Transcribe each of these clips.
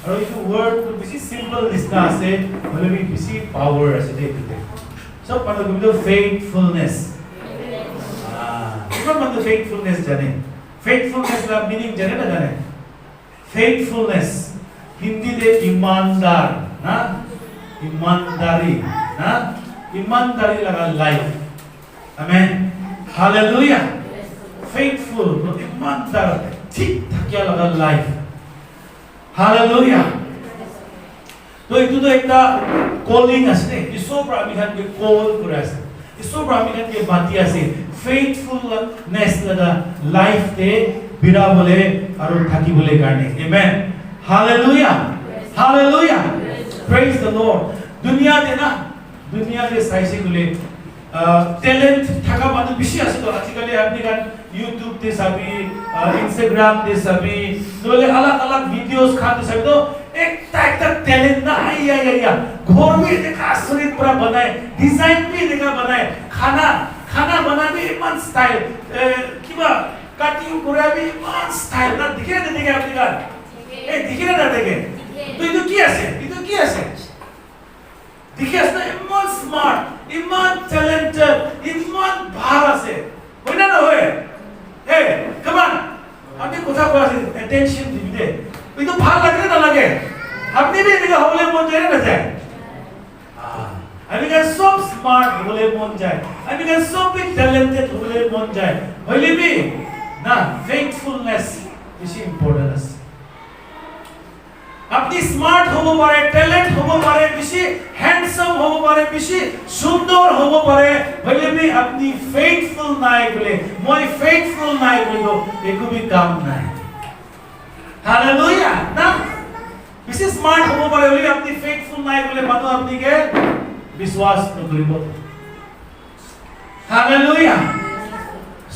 আৰু এইটো ৱৰ্ডটো বেছি চিম্পল নিচিনা আছে হ'লে বেছি পাৱাৰ আছে দেই এইটোতে চব মানুহ কিন্তু ফেইথফুলনেছ কিমান মানুহ ফেইথফুলনেছ জানে ফেইথফুলনেছ লা মিনিং জানে না জানে ফেইথফুলনেছ হিন্দীতে ইমানদাৰ না ईमानदारी ना ईमानदारी लगा लाइफ आमेन हालेलुया फेथफुल ईमानदार ठीक ठाकिया लगा लाइफ हालेलुया तो इतु तो एकटा कॉलिंग আছে इसो ब्राह्मण के कॉल करे আছে इसो ब्राह्मण के बाती আছে फेथफुलनेस लगा लाइफ ते बिरा बोले और ठाकी बोले करने amen hallelujah hallelujah Praise the Lord. दुनिया दे साइसे गुले टैलेंट थाका मानु बिशी आसे तो आजिकले आपने गान YouTube दे सभी Instagram दे सभी दोले अलग-अलग वीडियोस खाते सभी तो एक टैलेंट ना आया घर में देखा आश्चर्य पूरा बनाए डिजाइन भी देखा बनाए खाना बना भी इमान स्टाइल किबा कटिंग करे भी इमान स्टाइल ना दिखे आपने गान दिखे ना देखे तो इतो কি আছে देखिए ना इमान स्मार्ट इमान टैलेंटेड इमान भाव আছে হয় না হয় হে কাম অন আপনি কথা কই আছে অ্যাটেনশন দিবি দে ইতো ভাল লাগে না লাগে আপনি भी এদিকে হবলে মন যায় না যায় আমি কেন সব স্মার্ট হবলে মন যায় আমি কেন সব ট্যালেন্টেড হবলে মন যায় হইলে বি না ফেথফুলনেস বেশি ইম্পর্টেন্ট আছে আপনি স্মার্ট হবো পারে ট্যালেন্ট হবো পারে বেশি হ্যান্ডসাম হবো পারে বেশি সুন্দর হবো পারে হইলে বি আপনি ফেথফুল নাই বলে মই ফেথফুল নাই বলো একো বি কাম নাই হালেলুয়া না বেশি স্মার্ট হবো পারে হইলে আপনি ফেথফুল নাই বলে মানুহ আপনিকে বিশ্বাস নকৰিব হালেলুয়া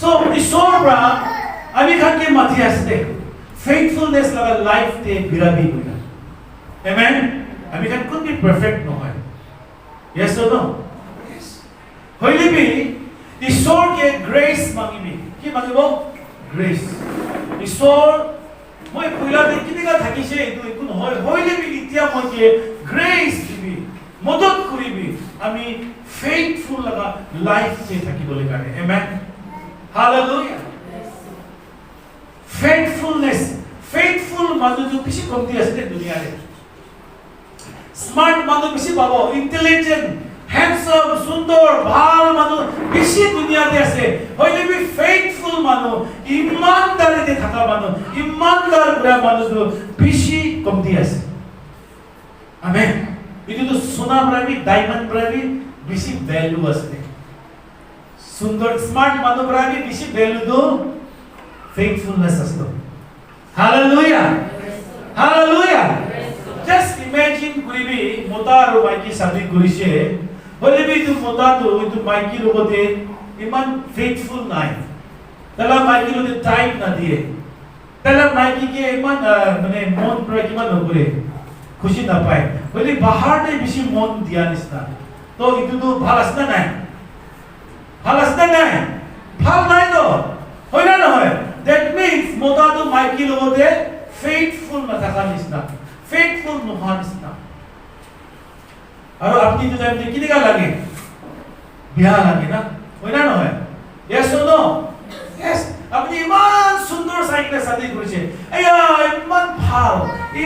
সো ঈশ্বৰবা আমি খাকে মাথি আছে faithfulness लगा लाइफ ते बिराबी होना amen अभी can could be perfect no है yes or no yes होइले भी ईश्वर के grace मांगिबी কি মাগিব grace ईश्वर মই কইলা দে কিনিকা থাকিছে এটো একো নহয় होइले भी ইতিয়া মকে grace দিবি মদত করিবি আমি faithful लगा लाइफ ते থাকিবলৈ কাৰণে amen hallelujah faithful মানুহ जो বেশি কমতি আছে দুনিয়া রে স্মার্ট মানুহ বেশি পাবো ইন্টেলিজেন্ট হ্যান্ডসাম সুন্দর ভাল মানুহ বেশি দুনিয়াতে আছে হইলে বি ফেথফুল মানুহ ইমানদারিতে থাকা মানুহ ইমানদার গুড়া মানুহ বেশি কমতি আছে আমেন এটি তো সোনা প্রাবি ডায়মন্ড প্রাবি বেশি ভ্যালু আছে সুন্দর স্মার্ট মানুহ প্রাবি বেশি value do faithfulness asto hallelujah hallelujah just imagine kuribi mota aro maiki shadi korise hole bi tu mota tu maiki logote iman faithful nai tala maiki logote time na diye tala maiki ke iman mane mon pura kiman nokore khushi na pae hole bahar te beshi mon diya nisna to itu tu bhal asna nai bhal nai to hoy na hoy that means mota to maiki logote faithful na thaka nisna faithful noha nisna aro apni to time te kinika lage biha lage na hoy na hoy yes or no yes apni iman sundor saikle sadi korise aya iman bhal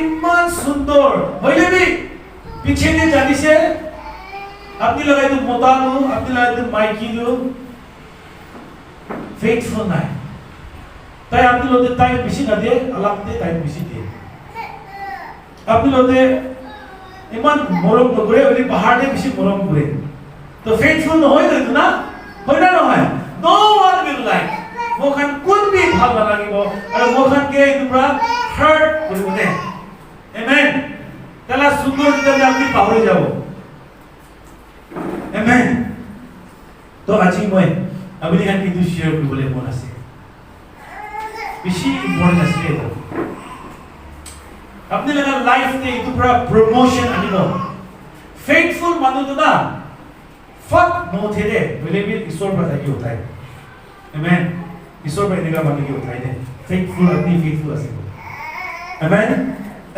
iman sundor hoile bi piche de janise apni lagai to mota no apni lagai to maiki no faithful nai তাই আপনি লোকে time বেশি না দিয়ে আলাপতে time বেশি দিয়ে আপনি লোকে ইমান মরম করে ওই পাহাড়ে বেশি মরম করে তো ফেথফুল হয় না হয় না নহয় নো ওয়ান উইল লাইক মোখান কোন বি ভাল লাগিব আর মোখান কে তোমরা হার্ট করিব দে আমেন তালা সুন্দর দিতে আপনি পাহরে যাব আমেন তো আজি মই আমি এখান কিন্তু শেয়ার কৰিবলৈ মন আছে বেশি ইম্পর্টেন্ট আছে এটা আপনি লাগা লাইফ তে ইটো পুরা প্রমোশন আনিব ফেথফুল মানুহ তো না ফক নো থেরে বলে বি ঈশ্বর কথা কি होता है আমেন ঈশ্বর ভাই নেগা মানে কি होता है फेथफुल আপনি फेथफुल আছে আমেন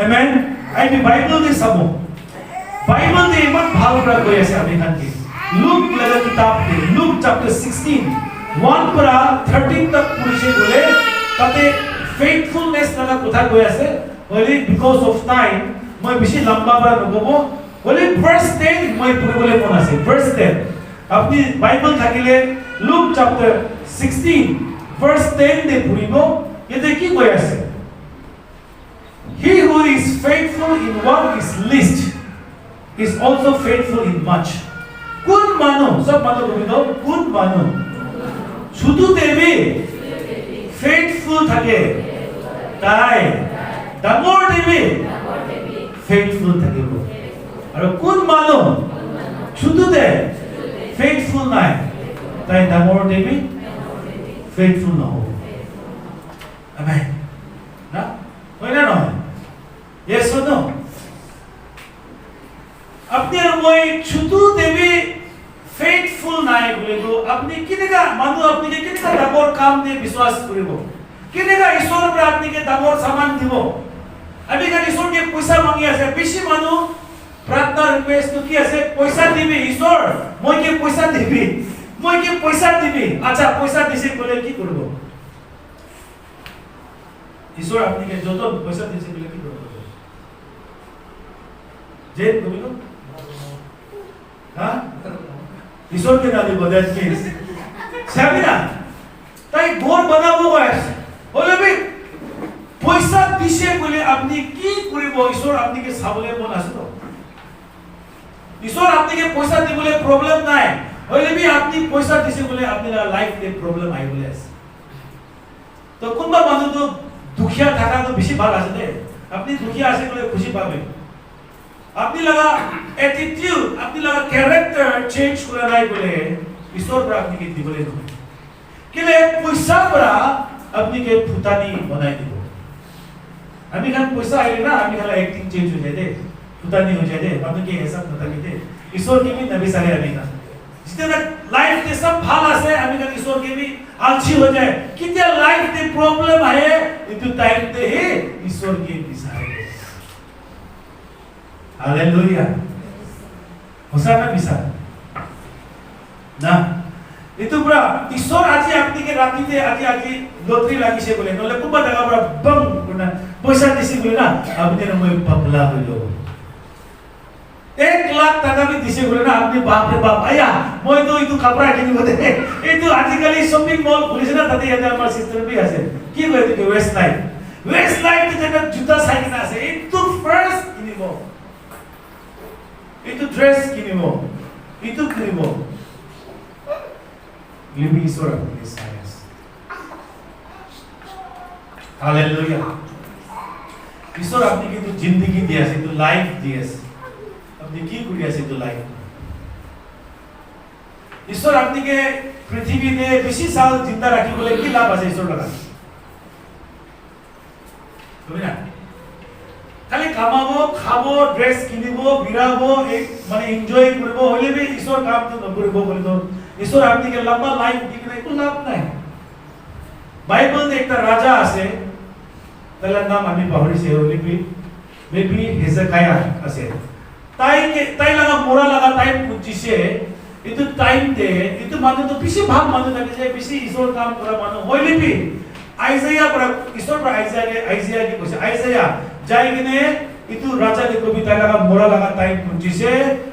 আমেন আমি বাইবেল দে চাব বাইবেল দে ইমান ভাল পৰা কৈ আছে আমি খানকে লুক লগা কিতাব দে লুক চ্যাপ্টাৰ 16 1 পৰা 13 तक পুলিশে বলে তাতে ফেইথফুলনেস লগা কথা কৈ আছে only because of time মই বেছি লম্বা পৰা নকব only verse 10 মই পঢ়িবলৈ মন আছে verse 10 আপনি বাইবেল থাকিলে লুক চ্যাপ্টার 16 verse 10 দে পঢ়িব এতে কি কৈ আছে He who is faithful in what is least is also faithful in much. Kun mano, sab mano bobido, kun mano. Sudu devi faithful thake. Tai. Damor devi faithful thake bo. Aro kun mano. Sudu de faithful nai. Tai damor devi faithful no. Amen. Na? Hoy na no? Yes or no? আপনি আর মই শুধু দেবী faithful নাই বলিব আপনি কিনেগা মানুহ আপনিকে কিনেগা ডাঙৰ কাম দিয়ে বিশ্বাস কৰিব কিনেগা ঈশ্বৰৰ পৰা আপনিকে ডাঙৰ সামান দিব আমি কান ঈশ্বৰকে পইচা মাগি আছে বেছি মানুহ প্ৰাৰ্থনা ৰিকুৱেষ্ট কি আছে পইচা দিবি ঈশ্বৰ মই কি পইচা দিবি আচ্ছা পইচা দিছে বলে কি কৰিব ঈশ্বৰ আপনিকে যত পইচা দিছে বলে কি কৰিব যে কবিল হ্যাঁ ঈশ্বরকে না দিব দ্যাট মিন্স সাবি না তাই ঘর বানাবো গাইস বলে বি পয়সা দিছে বলে আপনি কি করিব ঈশ্বর আপনাকে সাবলে মন আছে তো ঈশ্বর আপনাকে পয়সা দিবলে প্রবলেম নাই হইলে বি আপনি পয়সা দিছে বলে আপনার লাইফ তে প্রবলেম আই বলে আছে তো কোনবা মানুষ তো দুখিয়া থাকা তো বেশি ভালো আছে দে আপনি দুখিয়া আছে বলে খুশি পাবেন আপনি লাগা অ্যাটিটিউড আপনি লাগা ক্যারেক্টার চেঞ্জ করে নাই বলে ঈশ্বর পৰা আপনি কে দিবলে নয় কেলে পয়সা পৰা আপনি কে ফুটানি বানাই দিব আমি খান পয়সা আইলে না আমি খালা অ্যাক্টিং চেঞ্জ हो जाए दे ফুটানি हो जाए दे আপনি কে হিসাব নতাকি দে ঈশ্বর के भी नबी सारे আমি না जितना लाइफ के सब ভাল আছে আমি খান ঈশ্বর के भी आलसी हो जाए कितना लाइफ में प्रॉब्लम आए इतु टाइम ते ही ঈশ্বর के बिसारे हालेलुया होसाना बिसा ना itu bra ঈশ্বর আজি আপনিকে রাতিতে আজি লটারি লাগিছে বলে নলে কোবা জায়গা বড় বম না পয়সা দিছি বলে না আপনি মই পাগলা হইলো 1 লাখ টাকা भी দিছে বলে না আপনি বাপ রে বাপ আয়া মই তো ইতু কাপড়া কিনিব দে এইটো আজিকালি শপিং মল খুলিছে না তাতে এটা আমার সিস্টার भी আছে কি কই দিকে ওয়েস্ট লাইফ যেটা জুতা সাইকেল আছে ইতু ফার্স্ট কিনিব itu dress কিনিব itu কিনিব লিবি ঈশ্বর আপনাকে সায়েন্স হালেলুয়া ঈশ্বর আপনাকে তো জিন্দগি দিয়েছে তো লাইফ দিয়েছে আপনি কি করি আছে তো লাইফ ঈশ্বর আপনাকে পৃথিবীতে বেশি সাল জিন্দা রাখি বলে কি লাভ আছে ঈশ্বর লাগা বুঝলি না খালি কামাবো খাবো ড্রেস কিনিব বিরাবো মানে এনজয় করব হইলে বি ঈশ্বর কাম তো নকরিব বলে তো ঈশ্বর আপনাকে লম্বা লাইফ দিকে না কোনো লাভ নাই বাইবেল তে একটা রাজা আছে তার নাম আমি পাহরিছি হইলে বি মেবি হেজেকিয়া আছে তাই লাগা মোরা লাগা টাইম পুজিছে ইতু টাইম দে ইতু মানে তো বেশি ভাব মানে থাকে যে বেশি ঈশ্বর কাম করা মানে হইলে বি আইজাইয়া পড়া ঈশ্বর পড়া আইজাইয়া কি কইছে আইজাইয়া যাই কিনে ইতু রাজা কে কবিতা লাগা মোরা লাগা টাইম পুজিছে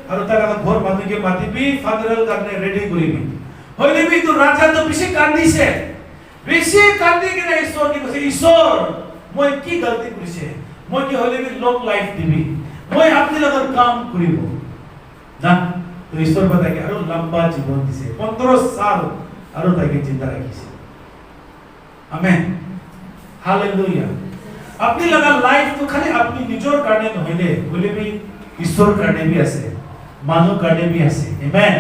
আর তা লাগা ঘর বাঁধিকে মাতিবি ফাদারাল কারণে রেডি করিবি হইলে বি তো রাজা তো বেশি কান্দিছে বেশি কান্দি কিনে ঈশ্বর কি কইছে ঈশ্বর মই কি গলতি করিছে মই কি হইলে বি লং লাইফ দিবি মই আপনি লগর কাম করিব না তো ঈশ্বর বাতাকে আরো লম্বা জীবন দিছে 15 সাল আরো তাকে জিন্দা রাখিছে আমেন হালেলুয়া আপনি লগা লাইফ তো খালি আপনি নিজর কারণে নহইলে বলে বি ঈশ্বর কারণে भी আছে মানব কারণে भी আছে আমেন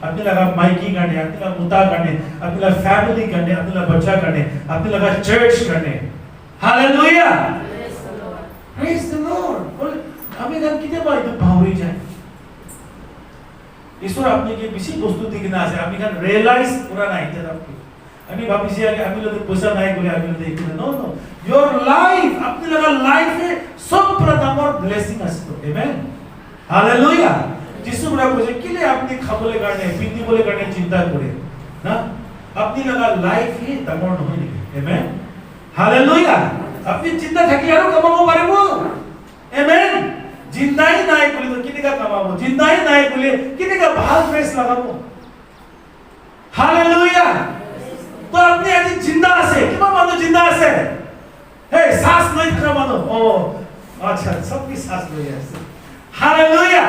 আপনি লগা মাইকি কারণে আপনি লগা মুতা কারণে আপনি লগা ফ্যামিলি কারণে আপনি লগা বাচ্চা কারণে আপনি লগা চার্চ কারণে হালেলুয়া প্রেজ দ্য লর্ড আমি গান কিতে পাই তো ভাউরি যায় ঈশ্বর আপনাকে বেশি বস্তু দিকে না আছে আপনি গান রিয়েলাইজ করা নাই যে আপনি আমি ভাবিছি আগে আমি লোকে পয়সা নাই বলে আমি লোকে একটু নো নো your life আপনি লগা লাইফে সব প্রথমর ব্লেসিং আছে তো আমেন হালেলুয়া যিশু বলে কইছে কিলে আপনি খাবলে কারণে পিন্দিবলে কারণে চিন্তা করে না আপনি লগা লাইফে তমর নহয় নেকি আমেন হালেলুয়া আপনি চিন্তা থাকি আৰু কামাব পাৰিব আমেন জিন্দাই নাই বলে তো কিনেকা কামাবো জিন্দাই নাই বলে কিনেকা ভাল ড্রেস লাগাবো হালেলুয়া তো আপনি আজি জিন্দা আছে কিমান মানুহ জিন্দা আছে হে শ্বাস লৈ থকা মানুহ ও আচ্ছা সবকি শ্বাস লৈ আছে হালেলুয়া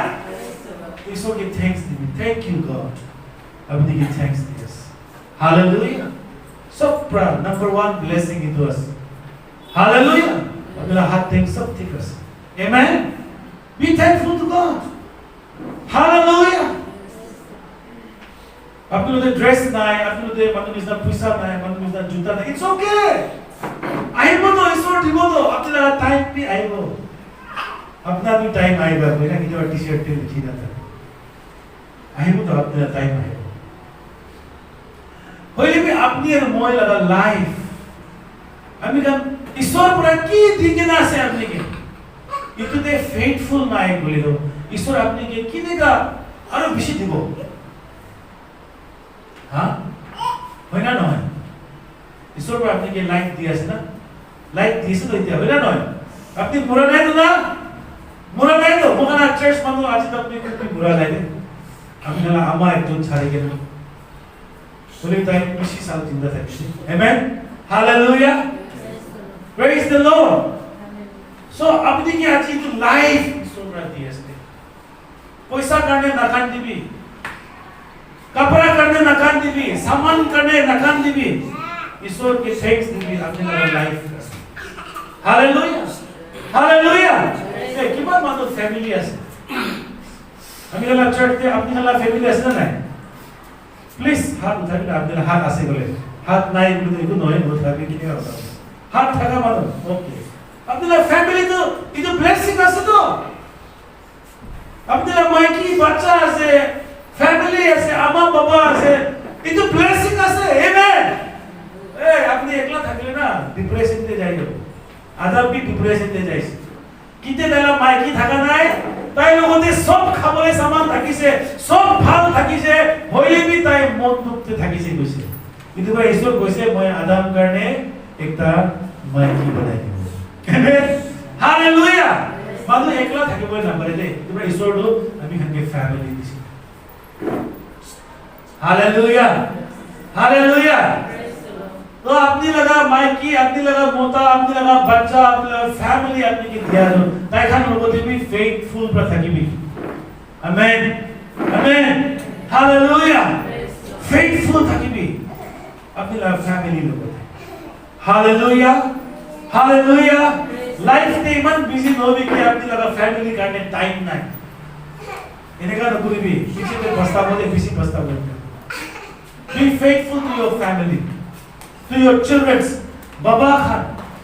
ঈশ্বরকে থ্যাঙ্কস দিবি থ্যাংক ইউ গড আপনি কি থ্যাঙ্কস দিস হালেলুয়া সব number 1 blessing into us hallelujah আপনারা হাত থ্যাঙ্কস সব ঠিক আছে amen be thankful to God hallelujah আপনাদের ড্রেস নাই আপনাদের মানুষ না পয়সা নাই মানুষ না জুতা নাই ইটস ওকে আইব তো ঈশ্বর দিব তো আপনারা টাইম পি আইব আপনার भी টাইম আইবা এটা কি টি শার্ট তে লিখি না থাকে আইব তো আপনারা টাইম আইব হইলে বি আপনি এর মই লাগা লাইফ আমি কাম ঈশ্বর পুরা কি দিকে না আছে আপনি কে ইতুতে ফেথফুল নাই বলিলো ঈশ্বর আপনি কে কি দেগা আরো বেশি দিব হ্যাঁ হয় না নয় ঈশ্বর পর আপনি কি লাইফ দিয়েছে না লাইফ দিয়েছে তো এটা হয় না নয় আপনি মরা নাই তো না মরা নাই তো মোখানা চার্চ মানুষ আছে তো আপনি কি মরা নাই আমি না আমার একজন ছাড়ি গেল বলে তাই বেশি সাল জিন্দা থাকছি amen hallelujah praise the Lord so আপনি কি আছি তো লাইফ ঈশ্বর পর দিয়েছে পয়সা কারণে না কান দিবি कपड़ा करने नकान दिबी सामान करने नकान दिबी ईश्वर के थैंक्स दिबी अपने लाइफ हालेलुया हालेलुया ए किमान मानो फैमिली আছে আমি গলা চার্চে আপনি গলা ফ্যামিলি আছে না প্লিজ হাত উঠাবি আপনার হাত আছে বলে হাত নাই বলে এটা নয় উঠাবি কি হবে হাত থাকা মানো ওকে আপনার ফ্যামিলি তো এটা ব্লেসিং আছে তো আপনার মাইকি বাচ্চা আছে ফ্যামিলি আছে আমার বাবা আছে কিন্তু ব্লেসিং আছে আমেন এই আপনি একলা থাকলে না ডিপ্রেশন তে যাইও আদা भी ডিপ্রেশন তে যাইছে কিতে দেলা মাইকি থাকা নাই তাই লগতে সব খাবলে সামান থাকিছে সব ভাল থাকিছে হইলে বি তাই মন দুখতে থাকিছে কইছে কিন্তু ভাই ঈশ্বর কইছে মই আদাম কারণে একটা মাইকি বানাই দিব আমেন হালেলুয়া মানুহ একলা থাকিব না পারে দে তোমরা ঈশ্বরটো আমি হাকে ফ্যামিলি দিছি हालेलुया हालेलुया तो अपनी लगा माइकी अपनी लगा मोता अपनी लगा बच्चा अपनी लगा फैमिली अपनी की दिया जो ताकि लोगों ने भी फेथफुल पर थकी भी आमेन आमेन हालेलुया फेथफुल थकी भी अपनी लगा फैमिली लोगों ने हालेलुया हालेलुया लाइफ में मन बिजी हो भी कि अपनी लगा फैमिली करने टाइम नहीं इन्हें का नौकरी भी पीछे पे बस्ता बोले बिजी बस्ता बोले be faithful to your family to your children बाबा खान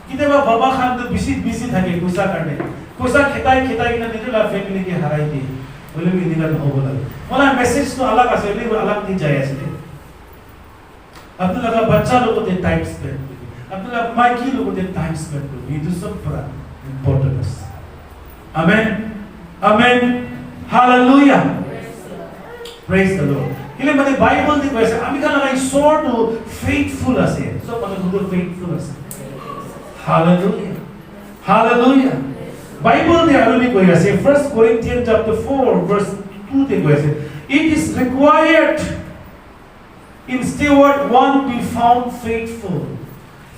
किते बाबा खान तो बिजी থাকে গুসা करने গুসা খেতাই না নিজে লা ফ্যামিলি কে হারাই দিয়ে বলে भी निकल हो बोला वाला मैसेज तो अलग আছে ले अलग नहीं जाए ऐसे अपने लगा बच्चा लोगों के टाइम स्पेंड अपने लगा माइकी लोगों के टाइम स्पेंड करो ये तो सब बड़ा इंपॉर्टेंट है amen amen hallelujah praise the lord ile mane bible di koise ami kana like sort to faithful ase so mane good faithful ase hallelujah hallelujah bible de aruni koi ase 1 Corinthians chapter 4 verse 2 te koise it is required in steward one be found faithful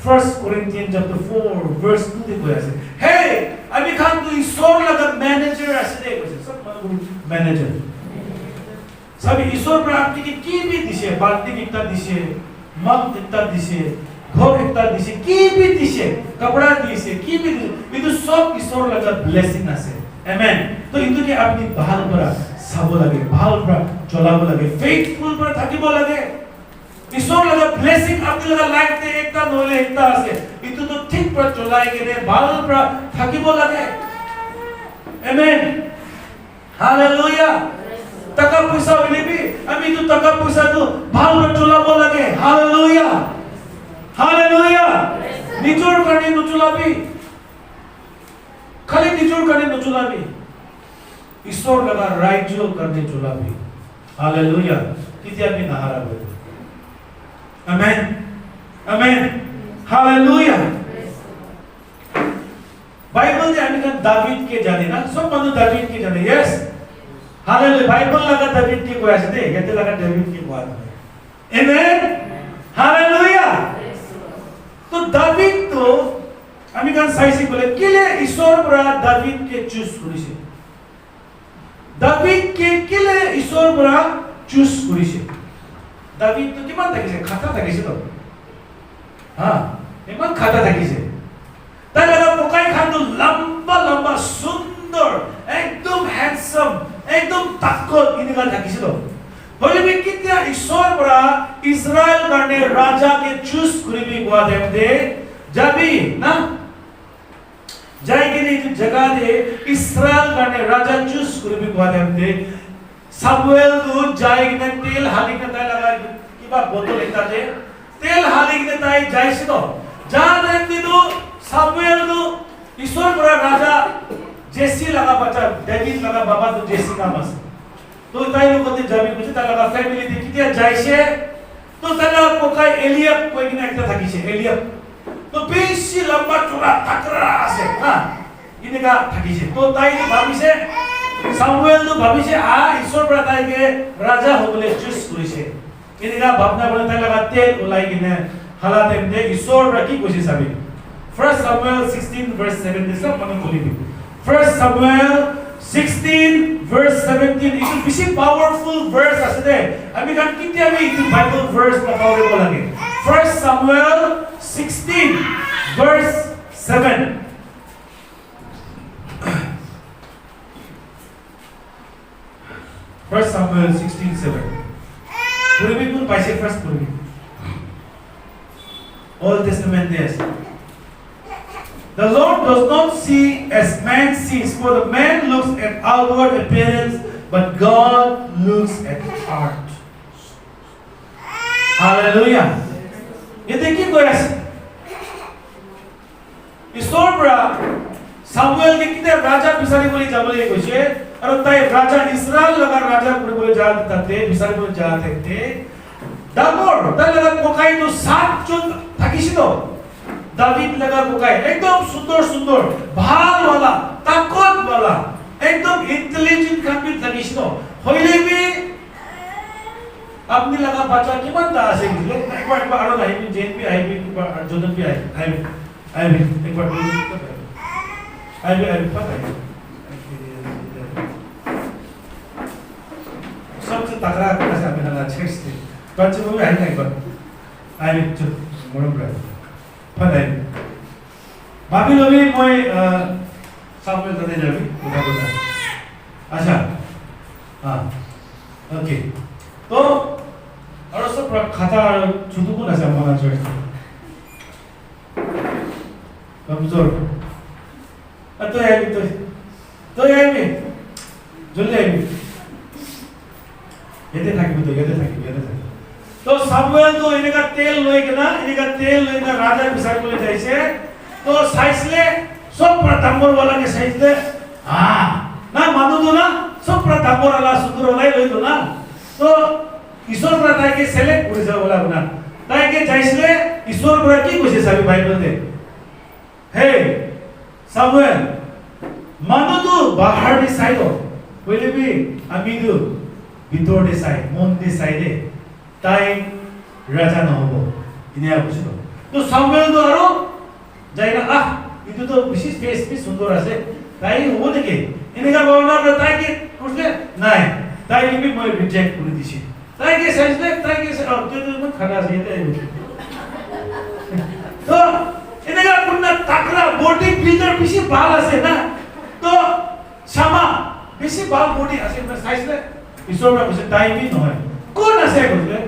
1 Corinthians chapter 4 verse 2 te koise hey ami khan tu isor laga manager ase de koise sab mane manager सभी ईश्वर प्राप्ति की भी दिशे बाल्टी कितना दिशे मग कितना दिशे घर कितना दिशे की भी दिशे कपड़ा दिशे की भी ये तो सब ईश्वर लगा ब्लेसिंग আছে आमेन तो इनको के अपनी बाल पर साबो लगे बाल पर चलाबो लगे फेथफुल पर থাকিব লাগে ईश्वर लगा ब्लेसिंग अपनी लगा लाइफ তে একটা নলে একটা আছে ইতো তো ঠিক पर চলাই গেলে বাল पर থাকিব লাগে आमेन हालेलुया টাকা পয়সা হইলে বি আমি তো টাকা পয়সা তো ভালো চলাবো লাগে হালেলুয়া हालेलुया निजोर करने नुचुलाबी खाली निजोर करने नुचुलाबी ईश्वर लगा राज्य करने चुलाबी हालेलुया कितिया भी नहारा बोल आमेन आमेन हालेलुया बाइबल में हमें दावीद के जाने ना सब मानो दावीद के जाने यस हालेलुया बाइबल लगा दावीद के कोई ऐसे ये तो लगा दावीद के बात है आमेन हालेलुया तो दावीद तो हमें कहाँ साइसी बोले किले ईश्वर बरा दावीद के चूस करिसे दावीद के किले ईश्वर बरा चूस करिसे दावीद तो किमान থাকিছে खाता থাকিছে तो हाँ इमान खाता থাকিছে তাই লাগা পোকাই খান্দু লম্বা লম্বা সুন্দর একদম হ্যান্ডসাম একদম তাকত ইনিগা থাকিছিল হইলে কিতিয়া ঈশ্বর বড়া ইসরায়েল কারণে রাজা কে চুজ করিবি গোয়া দেবদে যাবি না যাইকে এই জায়গা দে ইসরায়েল কারণে রাজা চুজ করিবি গোয়া দেবদে সামুয়েল দু যাইকে তেল হালিকে তাই লাগা কিবা বোতল এটা দে তেল হালিকে তাই যাইছিল যা দেবদি দু सामुएल तो ईश्वर बड़ा राजा जेसी लगा बच्चा डेविड लगा बाबा तो जेसी का मस तो ताई लोग कहते जाबी कुछ ता लगा फैमिली देखी दिया जाइसे तो तला कोकाई एलियब कोई की एकटा থাকিছে एलियब तो बेसी लंबा चौड़ा तकरा আছে हां इनका থাকিছে तो ताई ने भाबिছে सामुएल तो भाबिছে आ ईश्वर बड़ा ताई के राजा होबले चूज करिছে इनका भावना बने ताई लगा तेल उलाई किने हालाते दे ईश्वर बड़ा की कोशिश आबी 1 Samuel 16 verse 17 सब मन खोली 1 Samuel 16 verse 17 it is very powerful verse asde ami kan kitia me itu bible verse na powerful lagi 1 Samuel 16 verse 7 1 Samuel 16:7 puri pun paise first puri Old Testament yes The Lord does not see as man sees, for the man looks at outward appearance, but God looks at the heart. Hallelujah. ये देखिए कोई ऐसे ईश्वर बड़ा सामुएल के कितने राजा बिसारी बोली जाबले कोशे और ताई राजा इस्राएल लगा राजा बोले जाते थे बिसारी बोले जाते थे दामोर ताई लगा कोकाई तो 7 चुन থাকিছিল दावीद लगा कोकाई एकदम सुंदर सुंदर भाल वाला ताकत वाला एकदम इंटेलिजेंट कंप्लीट থাকিছিল হইলে भी अपनी लगा बच्चा किमान दा আছে বুঝলে একবার একবার আরো নাই জেন भी आई भी जोधन भी आई एक बार आई पता है सबसे तगड़ा कैसा मेरा अच्छे से बच्चे को भी आई नहीं पर आई तो मोड़म रहा पता है बाकी लोग भी मैं सामने करने जा रही उधर अच्छा हाँ ओके तो और सब खाता छुटू को ना सामान जो कमजोर तो यार जुल्ले ये तो सामुएल तो इनका तेल लोई ना राजा बिसार को ले जाइसे तो साइसले सब प्रतांबर वाला के साइसले हाँ ना मानो तो ना सब प्रतांबर वाला सुंदर वाला लोई तो ना तो ईश्वर प्रताय के सेलेक्ट पुलिस वाला बना ताई के जाइसले ईश्वर प्रताय की कोशिश अभी बाइबल दे हे सामुएल मानो तो बाहर दे साइड हो पहले भी अभी तो भीतर दे साइड मन दे साइड है ताई राजा न हो इन्हें आप पूछो तो सामुएल तो आरो जाएगा itu तो विशेष फेस भी सुंदर है ताई वो देखे इन्हें का बोलना ताई के कुछ ले नहीं ताई भी मैं रिजेक्ट कर दी थी ताई के साइज ले ताई के अब जो तो खड़ा से तो इन्हें का पुन्ना ताकरा बॉडी बिल्डर बिशी बाल আছে ना तो क्षमा बिशी बाल बॉडी আছে ना साइज ले ईश्वर का कुछ ताई भी नहीं कौन আছে कुछ ले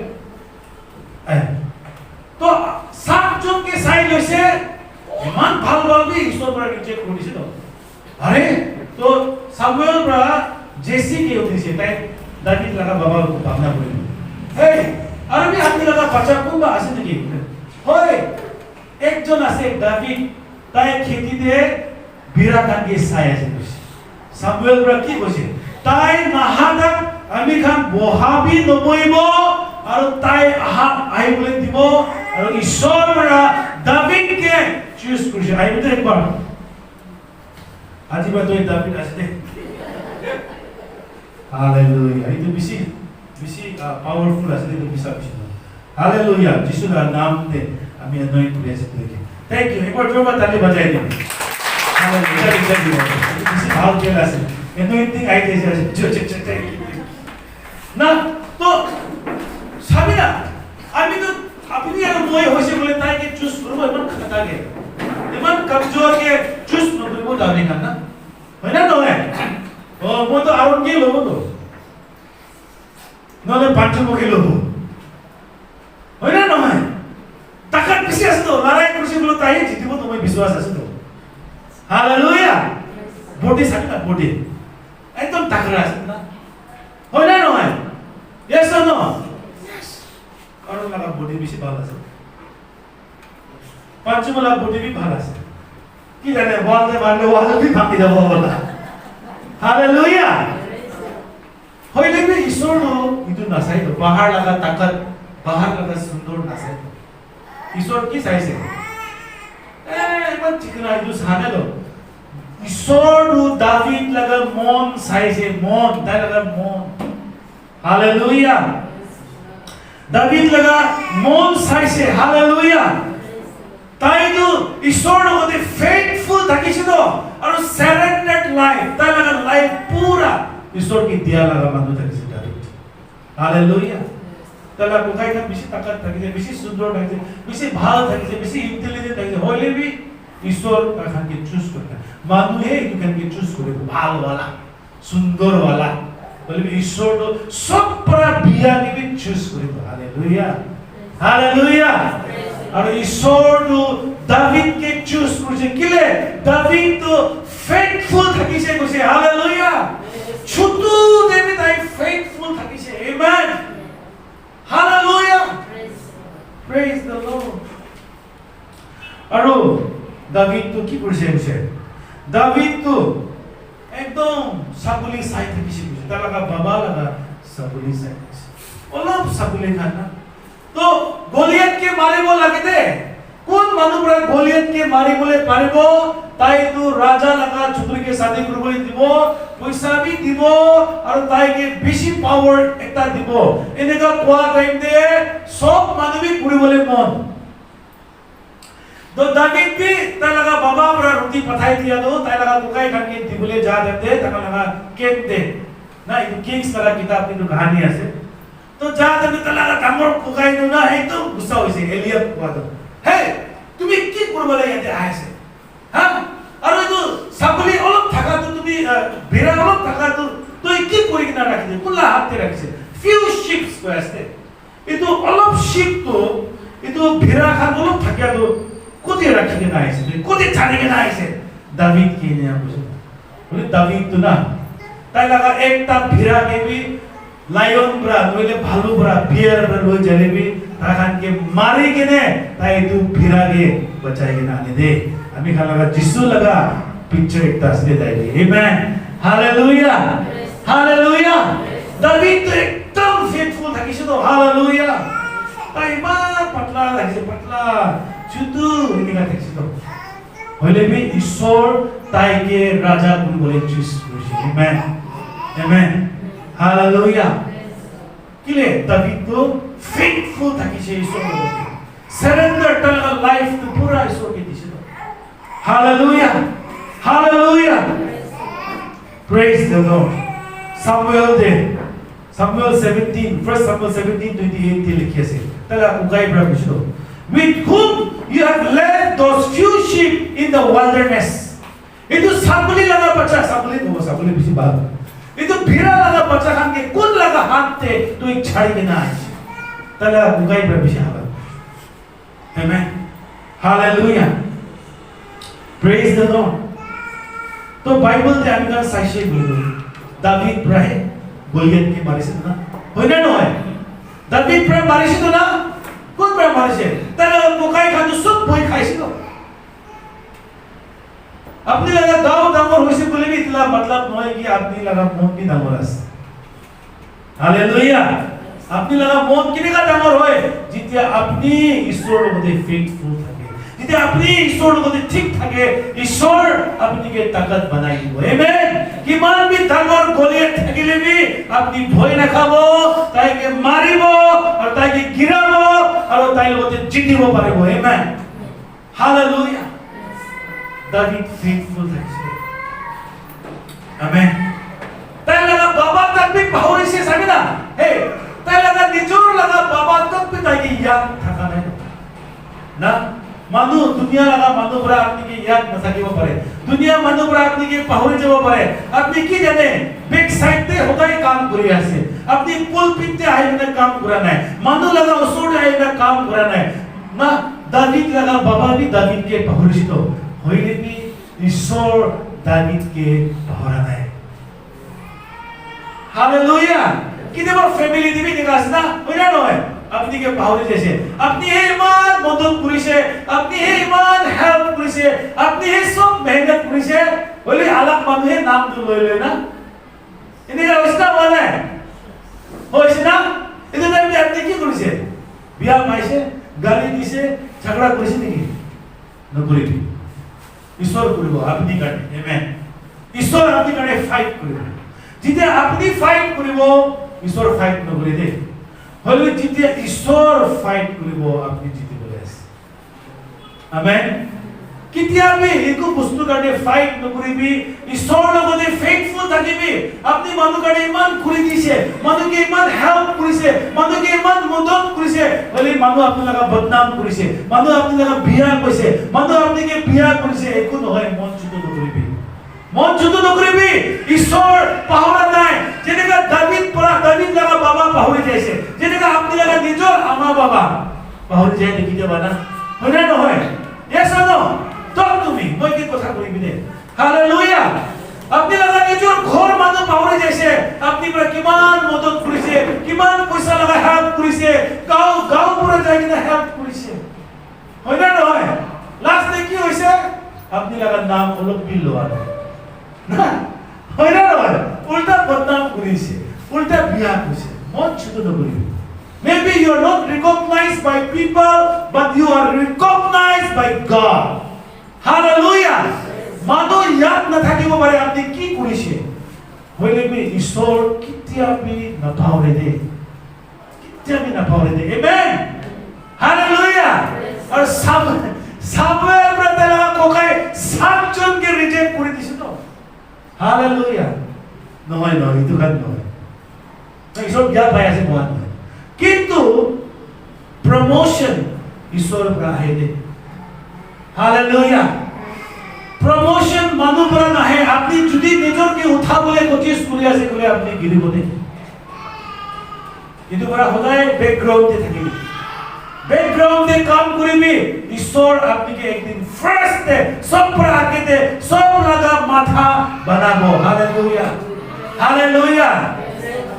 तो सात जन के साइज से मान ভাল भी ईश्वर पर रिजेक्ट कर दी तो अरे तो सामुएल बड़ा जेसी के होती से ताई दावीद लगा बाबा को भावना बोले हे अरे भी आदमी लगा बच्चा को बा आसे नहीं होय একজন আছে দাভিদ তাই খেতিতে বিৰা কাটি চাই আছে সামুৱেল পৰা কি কৈছে তাই নাহাদাক আমি খান বহাবি নবইব আৰু তাই আহিবলৈ দিব আৰু ঈশ্বৰ পৰা দাভিদকে চুজ কৰিছে আহিবতে একবাৰ আজি বাতৰি দাভিদ আছে হালেলুয়া এইটো বেছি পাৱাৰফুল আছে এইটো বিশ্বাস হালেলুয়া যিশুৰ নামতে আমি অনয় কৰি আছো থ্যাংক ইউ একবাৰ জোৰকৈ তালি বজাই দিম হালেলুয়া বেছি ভাল খেল আছে এনয়িং আইতে আছে না তো সাবিনা আমি তো আপনি আর মই হইছে বলে তাইকে চুজ করব ইমান খাটাকে ইমান কমজোরকে চুজ নকরিব দাবি না হয় না নয় ও মই তো আর কি লব তো নলে পাঁচমুখী লব হয় না নয় টাকা বেশি আছে তো লড়াই করছে বলে তাই জিতিব তোমার বিশ্বাস আছে তো হালেলুয়া বডি সাকিনা বডি একদম টাকরা আছে না হয় না নয় yes or no কারণ লাগা বডি বেশি ভালো আছে পাঁচমুলা বডি भी ভালো আছে কি জানে বলতে মারলে ওয়াজ भी ভাঙি যাব বলা হালেলুয়া হইলে भी ঈশ্বর নো ইতু না চাই তো পাহাড় লাগা তাকত পাহাড় লাগা সুন্দর না চাই ঈশ্বর কি চাইছে এবার চিকনা ইতু সানে তো ঈশ্বর দাভিদ লাগা মন চাইছে মন তাই লাগা মন হালেলুয়া দাভিদ লাগা মন চাইছে হালেলুয়া তাই তো ঈশ্বৰ লগতে ফেইথফুল থাকিছিল আৰু সারেন্ডার্ড লাইফ তাই লাগা লাইফ পুরা ঈশ্বর কি দিয়া লাগা মানুহ থাকিছিল দাভিদ হালেলুয়া তালা কোথায় না বেশি তাকাত থাকিছে বেশি সুন্দর থাকিছে বেশি ভালো থাকিছে বেশি ইন্টেলিজেন্ট থাকিছে হইলে भी ঈশ্বর তাকে চুজ করতে মানুহে এখানকে চুজ করে ভালো वाला সুন্দর वाला বলে ঈশ্বর তো সব পরা বিয়াকে भी চুজ করে হালেলুয়া হালেলুয়া আর ঈশ্বর তো দাভিদকে চুজ করেছে কিলে দাভিদ তো ফেইথফুল থাকিছে কইছে হালেলুয়া শুধু দেবী তাই ফেইথফুল থাকিছে amen hallelujah praise the Lord আৰু দাভিদ তো কি কৰিছে কৈছে দাভিদ তো একদম সাবুলি চাই থাকিছে তাৰ লগা বাবা লগা সাবুলি চাই থাকিছে অলপ সাবুলি খানা তো গলিয়াতকে মাৰিব লাগিতে কোন মানুহ পৰা গলিয়াতকে মাৰিবলৈ পাৰিব তাই তো ৰাজা লগা ছুটুৰিকে শাদি কৰিবলৈ দিব পইচা भी দিব আৰু তাইকে বেছি পাৱাৰ এটা দিব এনেকা কোৱা টাইমতে সব মানুহ भी কৰিবলৈ মন तो दाविद भी ताई लगा बाबा पूरा रोटी पठाई दिया तो ताई लगा कुकाई खान के दिबले जा देते ताका लगा केक दे ना ये किंग्स वाला किताब की जो कहानी है से तो जा देते ताई लगा कामर कुकाई दो ना है तो गुस्सा होइसे एलियब हुआ तो हे তুমি কি করবলে ইয়াতে আইছে হ্যাঁ আর ওই তো সাবলি অলপ থাকা তো তুমি বেরা অলপ থাকা তো তুই কি করি না রাখি কুলা হাতে রাখিছে ফিউ শিপস কইছে এতো অলপ শিপ তো এতো বেরা খান অলপ থাকিয়া তো কোথায় রাখিকে না আইছে কোথায় ছাড়িকে না আইছে দাভিদ কি নিয়া বুঝো বলে দাভিদ তো না তাই লাগা একটা ভিড়া কে भी লায়ন ব্রা নইলে ভালু ব্রা বিয়ার ব্রা লই জলেবি তাখান কে মারি কে নে তাই তু ভিড়া কে বচাই কে না দে আমি খা লাগা যিশু লাগা পিকচার একটা আসলে যাইবে আমেন হালেলুয়া হালেলুয়া দাভিদ তো একদম ফেথফুল থাকিছে তো হালেলুয়া তাই মা পাতলা থাকিছে পাতলা শুধু নিগা থাকিছিল হইলে भी ঈশ্বর তাইকে রাজা বলে চুজ করেছে আমেন আমেন হালেলুয়া কিলে দাভিদ তো ফেইথফুল থাকিছে ঈশ্বর সারেন্ডার তার লাইফ তো পুরা ঈশ্বরকে দিছিল hallelujah hallelujah praise the lord Samuel 17 1 Samuel 17:28 তে লিখিছে তালা উগাই ব্রা বুঝলো with whom you have led those few sheep in the wilderness itu sabuli laga bacha sabuli bisi bal itu bhira laga bacha khan ke kun laga hath te tu ek chhai ke na ais tala ugai bra bisi hala amen hallelujah praise the Lord to bible te ami kan saishe bolbo david brahe Goliath ke marise na hoy na noy david brahe marise to na কোন পৰা মাৰিছে তাইলে পকাই খাটো সব ভয় খাইছিল আপনি লাগা গাঁও ডাঙৰ হৈছে বুলি ইতলা मतलब নহয় কি আপনি লাগা মন কি ডাঙৰ আছে হালেলুয়া আপনি লাগা মন কিনেকা ডাঙৰ হয় যেতিয়া আপনি ঈশ্বৰৰ লগতে ফেইথফুল থাকে যেতিয়া আপনি ঈশ্বৰৰ লগতে ঠিক থাকে ঈশ্বৰ আপনিকে তাকত বনাই দিব আমেন কিমান বি ডাঙৰ গলিয়াত থাকিলে বি আপনি ভয় নাখাব তাইকে মাৰিব আৰু তাইকে গিৰাব আৰু তাইৰ লগতে জিতিব পাৰিব আমেন হালেলুয়া দাভিদ ফেইথফুল থাকে আমেন তাই লাগা বাবা তক भी পাহৰিছে চাবি না হে তাই লাগা নিজৰ লাগা বাবা তক भी তাইকে ইয়াদ থাকা নাই না মানুহ দুনিয়া লাগা মানুহ পৰা আপনিকে ইয়াদ নাথাকিব পাৰে দুনিয়া মানুহ পৰা আপনিকে পাহৰি যাব পাৰে আপনি কি জানে বেক সাইডতে সদায় কাম কৰি আছে আপনি পুলপিটতে আহিনে কাম কৰা নাই মানুহ লাগা ওচৰতে আহিনে কাম কৰা নাই না দাভিদ লাগা বাবা भी দাভিদকে পাহৰিছিল হইলে কি ঈশ্বৰ দাভিদকে পাহৰা নাই হালেলুয়া কিদেবা ফ্যামিলি দিবি নিকাস না ওইনা নয় আপনি কে পাহৰি যাইছে আপনি হে ইমান মদত কৰিছে আপনি হে ইমান হেল্প কৰিছে আপনি হে সব মেহনত কৰিছে বলি আলাক মানুহে নাম লৈ লৈ না এনে অৱস্থা হোৱা নাই হৈছে না এটা টাইমে আপনি কি কৰিছে বিয়া মাইছে গালি দিছে ঝগড়া কৰিছে নেকি নকৰিবি ঈশ্বৰ কৰিব আপনি কাৰণে আমেন ঈশ্বৰ আপনি কাৰণে ফাইট কৰিব যেতিয়া আপনি ফাইট কৰিব ঈশ্বৰ ফাইট নকৰে দে হলে যেতিয়া ঈশ্বৰ ফাইট কৰিব আপনি জিতিবলৈ আছে আমেন কিতিয়াবি একো বস্তু কাৰণে ফাইট নকৰিবি ঈশ্বৰ লগতে ফেইথফুল থাকিবি আপনি মানুহ কাৰণে ইমান কৰি দিছে মানুহকে ইমান হেল্প কৰিছে মানুহকে ইমান মদত কৰিছে হলে মানুহ আপোনাক বদনাম কৰিছে মানুহ আপোনাক বিয়া কৈছে মানুহ আপোনাক বিয়া কৰিছে একো নহয় মন চুত নকৰিবি মন চুত নকৰিবি ঈশ্বৰ পাহৰা নাই যেনেকা দাভিদ লাগা বাবা পাহৰি যাইছে যেনেকা আপনি লাগা নিজৰ আমা বাবা পাহৰি যায় নেকি দেবা না হয় নহয় yes or no তক তুমি মই কি কথা কইবি দে হালেলুয়া আপনি লাগা নিজৰ ঘৰ মানুহ পাহৰি যাইছে আপনি পৰা কিমান মদত কৰিছে কিমান পইচা লাগা হেল্প কৰিছে গাঁও পুৰা যাই কিনে হেল্প কৰিছে হয় নহয় লাষ্ট কি হৈছে আপনি লাগা নাম অলপ বিল লোৱা না হয় নহয় উল্টা বদনাম কৰিছে উল্টা বিয়া কৈছে মন চুত নকৰিবি maybe you are not recognized by people but you are recognized by God hallelujah মানুহ ইয়াত নাথাকিব পাৰে আপনি কি কৰিছে হইলে বি ঈশ্বৰ কিতিয়াবি নাপাহৰে দে কিতিয়াবি নাপাহৰে দে আমেন hallelujah আৰু সামুয়েল ব্ৰতেলা কোকাই সাতজনকে ৰিজেক্ট কৰি দিছে তো hallelujah নহয় ইটো গান নহয় ঈশ্বৰ জ্ঞান পাই আছে কোৱা নহয় কিন্তু প্ৰমোশন ঈশ্বৰৰ পৰা আহে দে hallelujah প্ৰমোশন মানুহ পৰা নাহে আপনি যদি নিজকে উঠাবলৈ কোচিছ কৰি আছে কলে আপনি গিৰিব দে কিন্তু পৰা সদায় ব্যাকগ্ৰাউণ্ডে থাকিবি ব্যাকগ্রাউন্ডে কাম করিবি ঈশ্বর আপনাকে একদিন ফার্স্ট সব पर आके दे सब लगा माथा बनाबो हालेलुया हालेलुया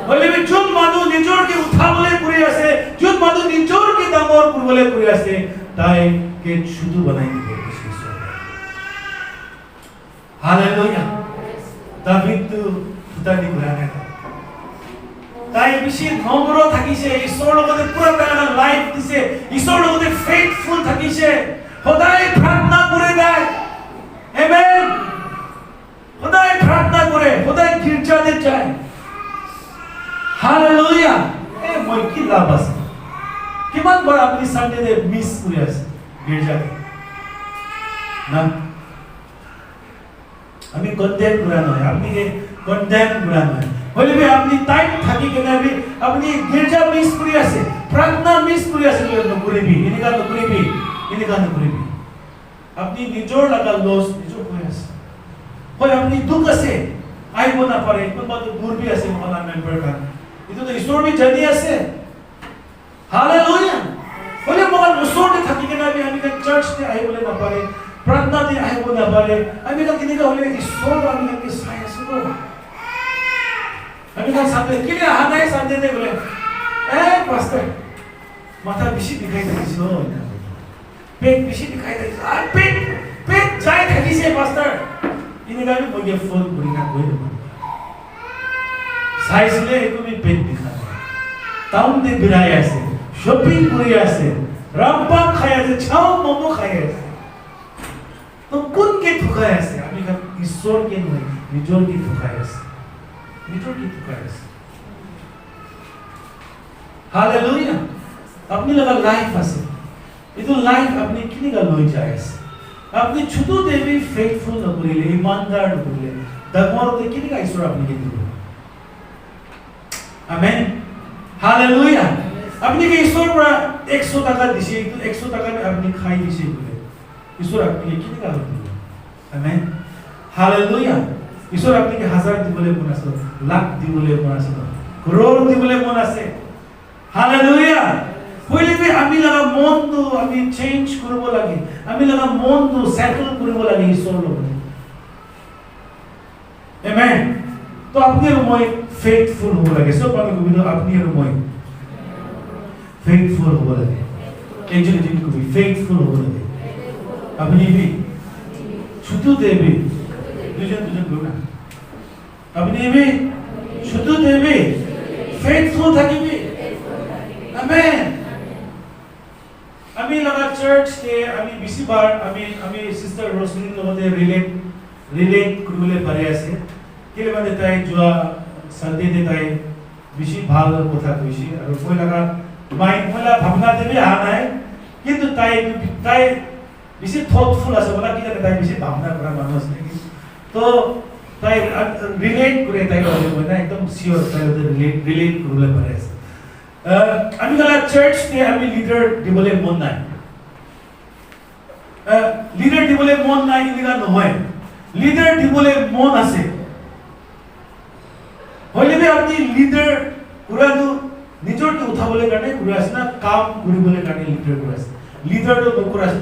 বলে যোন মানুহ নিজৰকে উঠাবলৈ কৰি আছে যোন মানুহ নিজৰকে ডাঙৰ কৰিবলৈ কৰি আছে তাইকে শুধু বনাই দিব ঈশ্বৰ হালেলুয়া দাভিদ ফুটানি কৰা নাই তাই বেশি নম্ৰ থাকিছে ঈশ্বৰৰ লগতে পুৰা তাইৰ লাইফ দিছে ঈশ্বৰৰ লগতে ফেইথফুল থাকিছে সদায় প্ৰাৰ্থনা কৰে তাই আমেন সদায় প্ৰাৰ্থনা কৰে সদায় গীৰ্জাতে যায় হালেলুয়া মই কি লাভ আছে কিমান বাৰ আপুনি সানডে মিস কৰি আছে গীৰ্জাতে না আমি কন্ডেম কৰা নহয় আপনি কন্ডেম কৰা নহয় হলে আপনি টাইম থাকি কেনে আপনি গীৰ্জা মিস কৰি আছে প্ৰাৰ্থনা মিস কৰি আছে নকৰিবি এনেকা নকৰিবি আপনি নিজৰ লাগা লছ নিজৰ হৈ আছে হয় আপনি দুখ আছে আহিব না পাৰে কোনবাটো দূৰ বি আছে মহলা মেম্বাৰ কা ইটো তো ঈশ্বৰ বি জানি আছে হালেলুয়া হলে মহল ওচৰতে থাকি কেনে আমি চাৰ্চতে আহিবলৈ না পাৰে প্ৰাৰ্থনাতে আহিব না পাৰে আমি কেনেকা হলে ঈশ্বৰ আমি চাই আছো আমি সামনে কিনে আহা নাই সামনে দে বলে পাস্টার মাথা বেশি বিষাই থাকিছে পেট বেশি বিষাই থাকিছে আর পেট যাই থাকিছে পাস্টার এনেকা আমি মই ফোন করি না কই দেব চাইছিলে তুমি পেট বিষাই টাউন দে বিরাই আছে শপিং করে আছে রামপাক খাই আছে ছাও মোমো খাই আছে তো কোন কে ঠকাই আছে আমি ঈশ্বর কে নয় নিজর কি ঠকাই আছে নিজর কি ঠকাই আছে হালেলুয়া আপনি লগা লাইফ আছে এটো লাইফ আপনি কিনিকা লৈ যায় আছে আপনি ছোট দেবী ফেথফুল নকৰিলে ইমানদাৰ নকৰিলে দগমৰতে কিনিকা ঈশ্বৰ আপনি কে দিব আমেন হালেলুয়া আপনি কি ঈশ্বৰ পৰা 100 টাকা দিছে 100 টাকা আপনি খাই দিছে বলে ঈশ্বৰ আপনি কিনিকা দিব আমেন হালেলুয়া ঈশ্বৰ আপনি কি 1000 দিবলে মন আছে লাখ দিবলে মন আছে crore দিবলে মন আছে হালেলুয়া পहिले আমি লাগা মনটো আমি চেঞ্জ কৰিব লাগে আমি লাগা মনটো সেটল কৰিব লাগে ঈশ্বৰ লগত আমেন তো আপনি আৰু মই ফেথফুল হ'ব লাগে সব আমি কবিলো আপনি আৰু মই ফেথফুল হ'ব লাগে একজন যিনি কবি ফেথফুল হ'ব লাগে আপনি বি শুধু দেবী দুজন কই না আপনি বি শুধু দেবী ফেথফুল থাকিবি আমেন আমি লগা চার্চ তে আমি বেশিবার আমি সিস্টার রোসলিন লগতে রিলেট করবলে পারে আছে কেলে মানে তাই যোৱা সানডে তে তাই বেশি ভাল কথা কইছি আর মই লগা মহিলা ভাবনা দেবি নাই কিন্তু তাই বেশি থটফুল আছে বলা কি জানে তাই বেশি ভাবনা করা মানুষ আছে তো তাই রিলেট করে তাই বলে না একদম সিওর তাই রিলেট করবলে পারে আছে আমি গলা চার্চ তে আমি লিডার দিবলে মন নাই লিডার দিবলে মন নাই ইনিকা নহয় লিডার দিবলে মন আছে হইলে আপনি লিডার পুরানো নিজর কে উঠাবলে কারণে পুরা আছে না কাম করিবলে কারণে লিডার পুরা আছে লিডার তো নকর আছে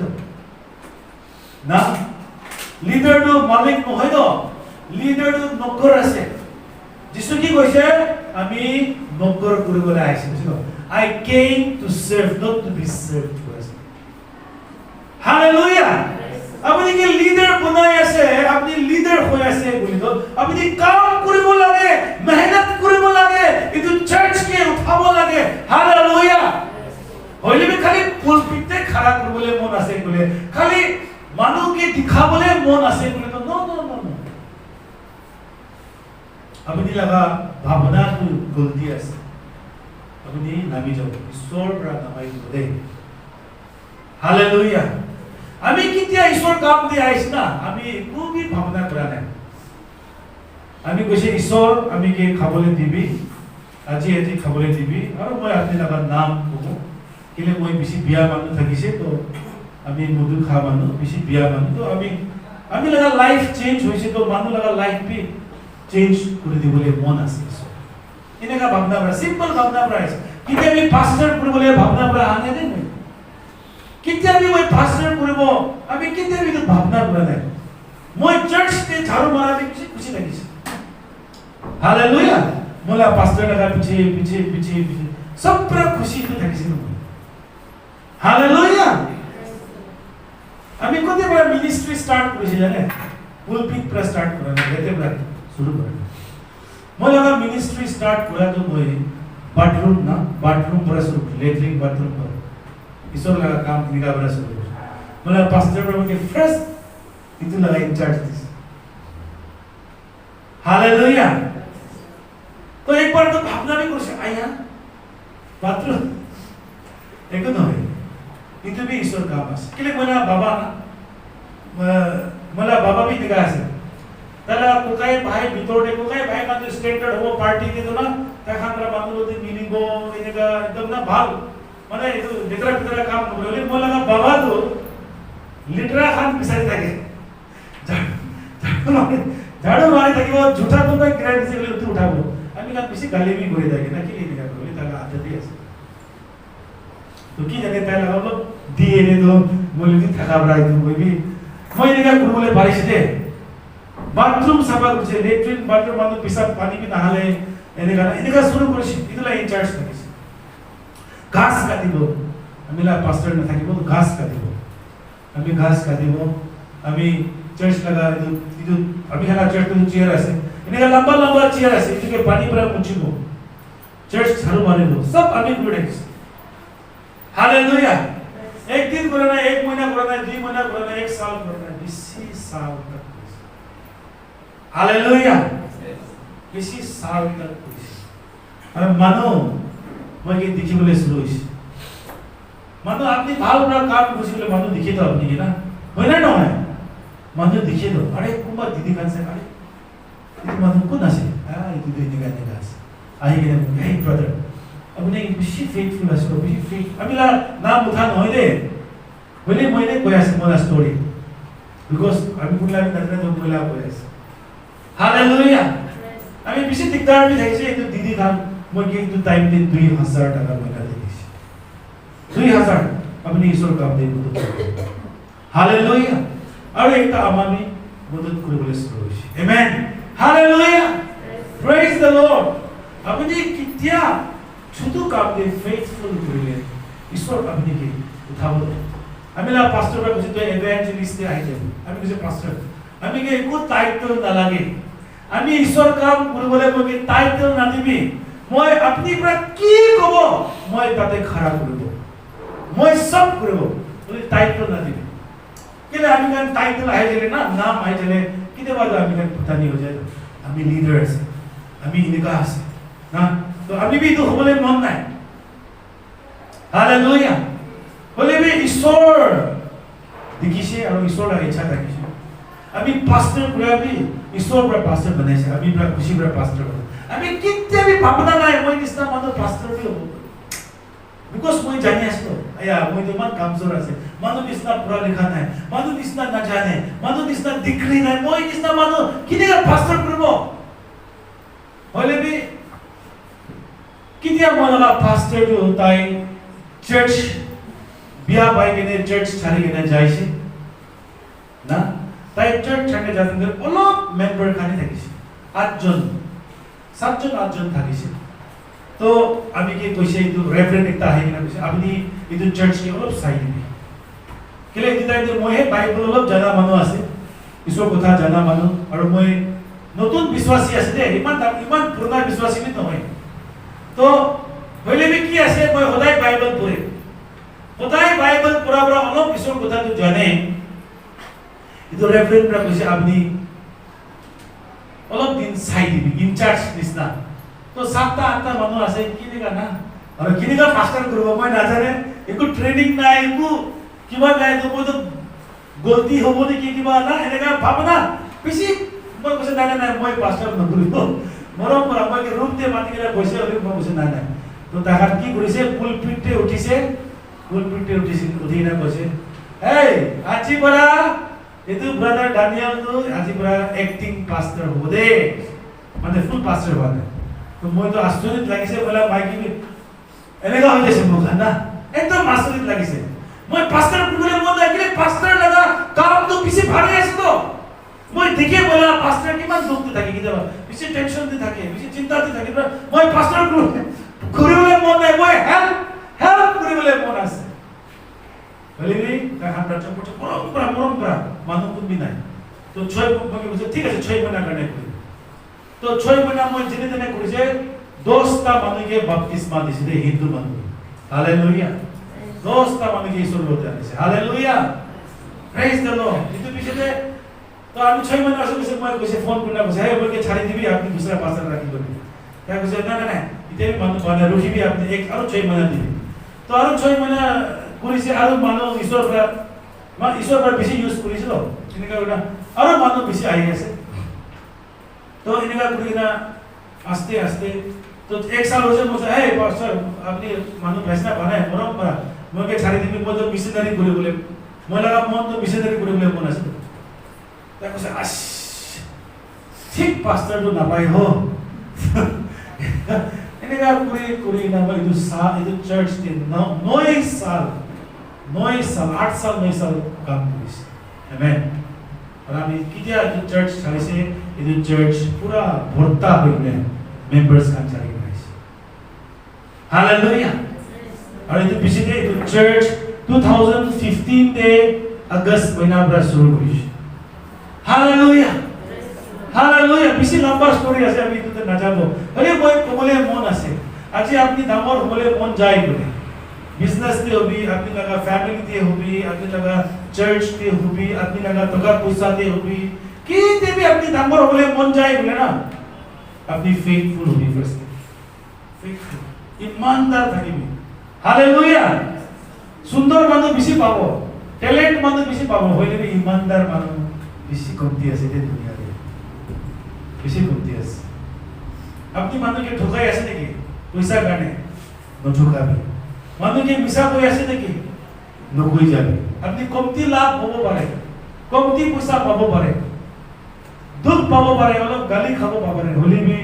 না লিডার তো মালিক নহয় তো লিডার তো নকর আছে যিশু কি কইছে আমি নকর করিবলে আইছি বুঝছো I came to serve not to be served first hallelujah আপনি কি লিডার বনাই আছে আপনি লিডার হই আছে বলি তো আপনি কাম করিব লাগে মেহনত করিব লাগে ইটো চার্চ কে উঠাব লাগে হালেলুয়া হইলে খালি পুলপিটে খাড়া করবলে মন আছে বলে খালি মানুষকে দেখাবলে মন আছে বলে তো নো আপনি লাগা ভাবনা গলতি আছে আপনি নামি যাও ঈশ্বর পৰা নামাই দে হালেলুয়া আমি কিতিয়া ঈশ্বৰ কাম দি আইছ না আমি কোবি ভাবনা কৰা নাই আমি কৈছে ঈশ্বৰ আমি কে খাবলে দিবি আজি খাবলে দিবি আৰু মই আপনি লাগা নাম কব কেলে মই বেশি বিয়া মানুহ থাকিছে তো আমি মধু খা মানুহ বেশি বিয়া মানুহ তো আমি লাগা লাইফ চেঞ্জ হইছে তো মানুহ লাগা লাইফ বি চেঞ্জ করে দিবলে মন আছে এনেকা ভাবনা পৰা সিম্পল ভাবনা পৰা আছে কিতিয়া আমি পাস্টাৰ কৰিবলে ভাবনা পৰা আনে নাই কিতিয়া আমি মই পাস্টাৰ কৰিব আমি কিতিয়া আমি ভাবনা কৰা নাই মই চার্চ তে ঝাড়ু মারা বেশি খুশি লাগিছে হালেলুয়া মোলা পাস্টার লাগা পিছে সব পুরা খুশি তো থাকিছে হালেলুয়া আমি কত বড় মিনিস্ট্রি স্টার্ট করেছি জানে পুলপিট পুরা স্টার্ট করা না যেতে পুরা শুরু করা মোলা মিনিস্ট্রি স্টার্ট করা তো মই बाथरूम पर शुरू लेट्रिन बाथरूम पर ईश्वर लगा काम निका बड़ा शुरू बोला पास्टर पर के फर्स्ट इतु लगा इंचार्ज दिस हालेलुया तो एक बार तो भावना भी कर से आया बाथरूम एको নহয় इतु भी ईश्वर काम আছে কেলে মোলা বাবা भी दिखा আছে তাহলে কোকাই ভাই ভিতরে কোকাই ভাই মানে স্ট্যান্ডার্ড হবো পার্টি কে তো না তাখানরা বান্দুলতে মিলিব এনেকা একদম না ভাল মানে এটো ভিতরা কাম করলে মোলা বাবা তো লিটরা খান বিসারি থাকে ঝাড়ু মারি থাকিব ঝুঠা তো গ্রেড দিলে উঠে উঠাবো আমি না বেশি গালি বি করে থাকে না কি এনেকা করলে তাহলে হাতে দিয়ে আছে তো কি জানে তাই লাগালো দিয়ে নে তো বলি থাকা বড়াই তো কইবি মই এনেকা করবলে পারিস দে बाथरूम सफा करছে लेट्रिन बाथरूम মানে পিসাব পানি কি নাহালে এনেকা শুরু করেছি ইতলা ইনচার্জ থাকিস ঘাস কাটিব हामीलाई पास्टर नथाकिबो घाँस काटिब हामी घाँस काटिब हामी चर्च लगा ಇದು अभिहाला चर्च को चेयर আছে इनका लंबा लंबा चेयर আছে इनके पानी पर मुचिबो चर्च झाड़ू मारिबो सब हामी गुडेक्स हालेलुया एक दिन करना एक महीना करना 2 महीना करना 1 साल करना 20 साल तक हालेलुया 20 साल तक और मानो मैले देखिबले सुरु হৈছে मानो আপনি ভালো না কাম বুঝিলে मानो দেখি তো আপনি না হয় না নয় मानो देखिए तो अरे कुमार दीदी खान से अरे itu मानो को ना से itu दीदी खान ने गास आई के हे ब्रदर अब ने बेसी फेथफुल आछो बेसी फेथ हामीला नाम उठान होइन दे मैले गयास मलाई स्टोरी बिकज हामी कुनलाई नत्र त मलाई गयास हालेलुया हामी बेसी दिक्कत भी थाइछ itu दीदी खान म के itu टाइम दिन 2000 টাকা महिना दिएछ 2000 अपने ईश्वर काम दिएको त हालेलुया और एक ता आमामी मदद কৰিবলৈ सुरु হৈছে amen hallelujah praise the Lord আপুনি কিতিয়া ছোট কাম দে फेथफुल কৰিলে ঈশ্বৰ আপুনি কি উঠাব আমিলা পাস্টৰৰ কৈছে তো ইভাঞ্জেলিষ্ট আইছে আমি কৈছে পাস্টৰ আমি কি একো টাইটেল নালাগে আমি ঈশ্বৰ কাম কৰিবলৈ মই টাইটেল নাদিবি মই আপুনি পৰা কি কব মই তাতে খৰা কৰিব মই সব কৰিব তুমি টাইটেল নাদিবি केले हामी kan टाइटल आए जले ना नाम आए जले किते बाद हामी kan पता नहीं हो जाए हामी लीडर्स हामी निकास ना तो हामी भी तो होले मन नाही हालेलुया होले भी ईश्वर देखिसे और ईश्वर का इच्छा देखिसे हामी पास्टर पुरा भी ईश्वर पुरा पास्टर बनाइसे हामी पुरा खुशी पुरा पास्टर हामी किते भी भावना नाही মই निस्ता मानो पास्टर भी हो बिकॉज মই জানি আছো আয়া মই তো মান কামজোর আছে मानो निस्ता पूरा लिखा नहीं मानो निस्ता न जाने मानो निस्ता दिक्री नहीं मोई निस्ता मानो किनेगा पास्टर करबो होले भी कितिया मनला पास्टर जो होता है चर्च बिया भाई के ने चर्च छाड़ी के ने जाइसे ना ताई चर्च छाड़े जाते ओलो मेंबर खाने থাকিছে 8 জন 7 জন 8 জন থাকিছে तो আমি কি কইছে ইটো রেফারেন্ট একটা আহে কিনা কইছে আপনি ইটো চার্চ কে অলপ সাইড দিবি কেলে দিতাই যে মই বাইবেল অলপ জানা মানুহ আছে ঈশ্বৰ কথা জানা মানুহ আৰু মই নতুন বিশ্বাসী আছে দে ইমান পুৰণা বিশ্বাসী নহয় তো হইলে বি কি আছে মই সদায় বাইবেল পঢ়ে সদায় বাইবেল পঢ়াৰ অলপ ঈশ্বৰ কথাটো জানে ইটো ৰেফাৰেন্ট ৰা কৈছে আপনি অলপ দিন সাইড দিবি ইনচাৰ্জ নিছনা तो 7-8 মানুহ আছে কিনেকা না আৰু কিনেকা পাস্টাৰ কৰিব মই নাজানে একো ট্ৰেনিং নাই একো কিবা নাই তো মই তো গলতি হ'ব নেকি কিবা না এনেকা ভাবনা বেছি মই কৈছে নাই নাই মই পাস্টাৰ নকৰিব মৰম পৰা মই ৰুম তে মাতি কিনে বসে হলি মই কৈছে নাই নাই তো তাহাত কি কৰিছে পুলপিটে উঠিছে উঠি না কৈছে এই আজি পৰা এটো ব্ৰাদাৰ ডানিয়েল তো আজি পৰা এক্টিং পাস্টাৰ হ'ব দে মানে ফুল পাস্টাৰ হ'ব तो মই তো আশ্চর্য লাগিছে বলা মাইকি এনেকা হৈ গৈছে মোক না একদম আশ্চর্য লাগিছে মই পাস্টার পুরে মন লাগিলে পাস্টার লাগা কাম তো পিছে ভারে আছে তো মই দেখে বলা পাস্টার কিমান দুঃখ থাকে কি দেবা পিছে টেনশন দি থাকে পিছে চিন্তা দি থাকে মই পাস্টার করিবলে মন নাই মই হেল্প করিবলে মন আছে বলিবি তা আমরা চপট পরম্পরা মানুষ কোনবি নাই তো ছয় মকে বলছে ঠিক আছে 6 মহিনা কানে করি तो 6 महीना মই जिने दिने কৰিছে 10টা মানুহে বাপতিস্মা দিছে হিন্দু মানুহ হালেলুয়া 10টা মানুহে ঈশ্বৰ লতে আনিছে হালেলুয়া প্রেজ দ্য লর্ড ইটো পিছতে তো আমি 6 মहीना আছে মই কৈছে ফোন কৰিলা কৈছে হে বলকে ছাড়ি দিবি আপনি दूसरा পাস্টাৰ ৰাখি দিবি তাই কৈছে না না না ইতে মানুহ মানে ৰখিবি আপনি এক আৰু 6 মहीना দিবি তো আৰু 6 মहीना কৰিছে আৰু মানুহ ঈশ্বৰ বেছি ইউজ কৰিছিল এনেকা আৰু মানুহ বেছি আহি আছে तो इनका कुरिना आस्ते आस्ते तो एक साल हो जाए मुझे हे पास्टर आपने मानो फैसला बनाए परंपरा मोके छाड़ी दिबी मो तो मिशनरी करे बोले মই লাগা মন তো মিশনারি করে বলে মন আছে তাই কইছে আস ঠিক পাস্টার তো না পাই হো এনেকা করে না ভাই ಇದು ಇದು चर्च তে 9 साल 8 साल 9 साल काम করিস আমেন और আমি কিতিয়া चर्च ছাড়িছে ಇದು चर्च पूरा भरता হইলে मेंबर्स কাম ছাড়ি গেছে हालेलुया আৰু এইটো পিছতে এইটো চাৰ্চ 2015 দে আগষ্ট মহিনাৰ পৰা শুৰু কৰিছে হালেলুয়া হালেলুয়া বেছি লম্বা ষ্টৰী আছে আমি এইটোতে নাযাব হলে মই ক'বলৈ মন আছে আজি আপুনি ডাঙৰ হ'বলৈ মন যায় বুলি बिजनेस ते होबी अपनी लगा फैमिली ते होबी अपनी लगा चर्च ते होबी अपनी लगा टका पैसा ते होबी की ते भी अपनी नंबर होले मन जाए बोले ना अपनी फेथफुल होबी फर्स्ट फेथफुल ईमानदार থাকিবি हालेलुया सुंदर मानु बेसी पाबो टैलेंट मानु बेसी पाबो होइले भी ईमानदार मानु बेसी कमती আছে ते दुनिया रे बेसी कमती আছে अपनी मानु के ठोकाई আছে নেকি পয়সা কানে নঠোকাবি মানুহ কি মিছা কৈ আছে নেকি নকৈ যাবি আপনি কমতি লাভ হ'ব পাৰে কমতি পইচা পাব পাৰে দুখ পাব পাৰে অলপ গালি খাব পাৰে হলিবি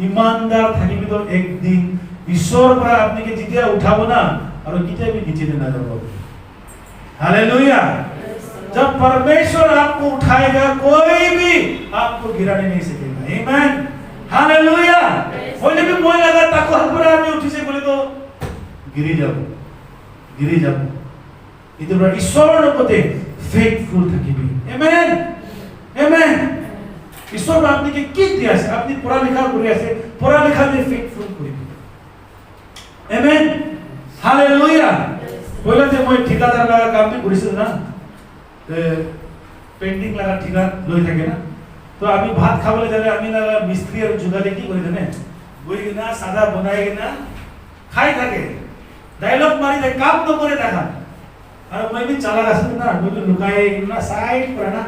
ইমানদাৰ থাকিবি তো একদিন ঈশ্বৰ পৰা আপনি যেতিয়া উঠাব না আৰু কিতিয়া भी नीचे ना যাব हालेलुया जब परमेश्वर आपको उठाएगा कोई भी आपको गिराने नहीं सकेगा आमेन हालेलुया बोले भी মই লাগা তাকো পৰা আমি উঠিছে বলে তো गिरी যাব इतो बरा ईश्वर नकोते फेथफुल থাকিবি आमेन आमेन ईश्वर आपनि के কি দি আছে আপনি পড়া লেখা কৰি আছে পড়া লেখা দে फेथफुल কৰিবি आमेन हालेलुया বলতে মই ঠিকাদাৰ লাগা কাম দি কৰিছিল না পেইন্টিং লাগা ঠিকা লৈ থাকে না তো আমি ভাত খাবলৈ যালে আমি লাগা মিস্ত্রি আর জুগালে কি কৰি জানে বই না সাদা বনাই না খাই থাকে डायलॉग मारी दे काम तो करे देखा और मैं भी चला रहा ना मुझे लुकाए ना साइड पर ना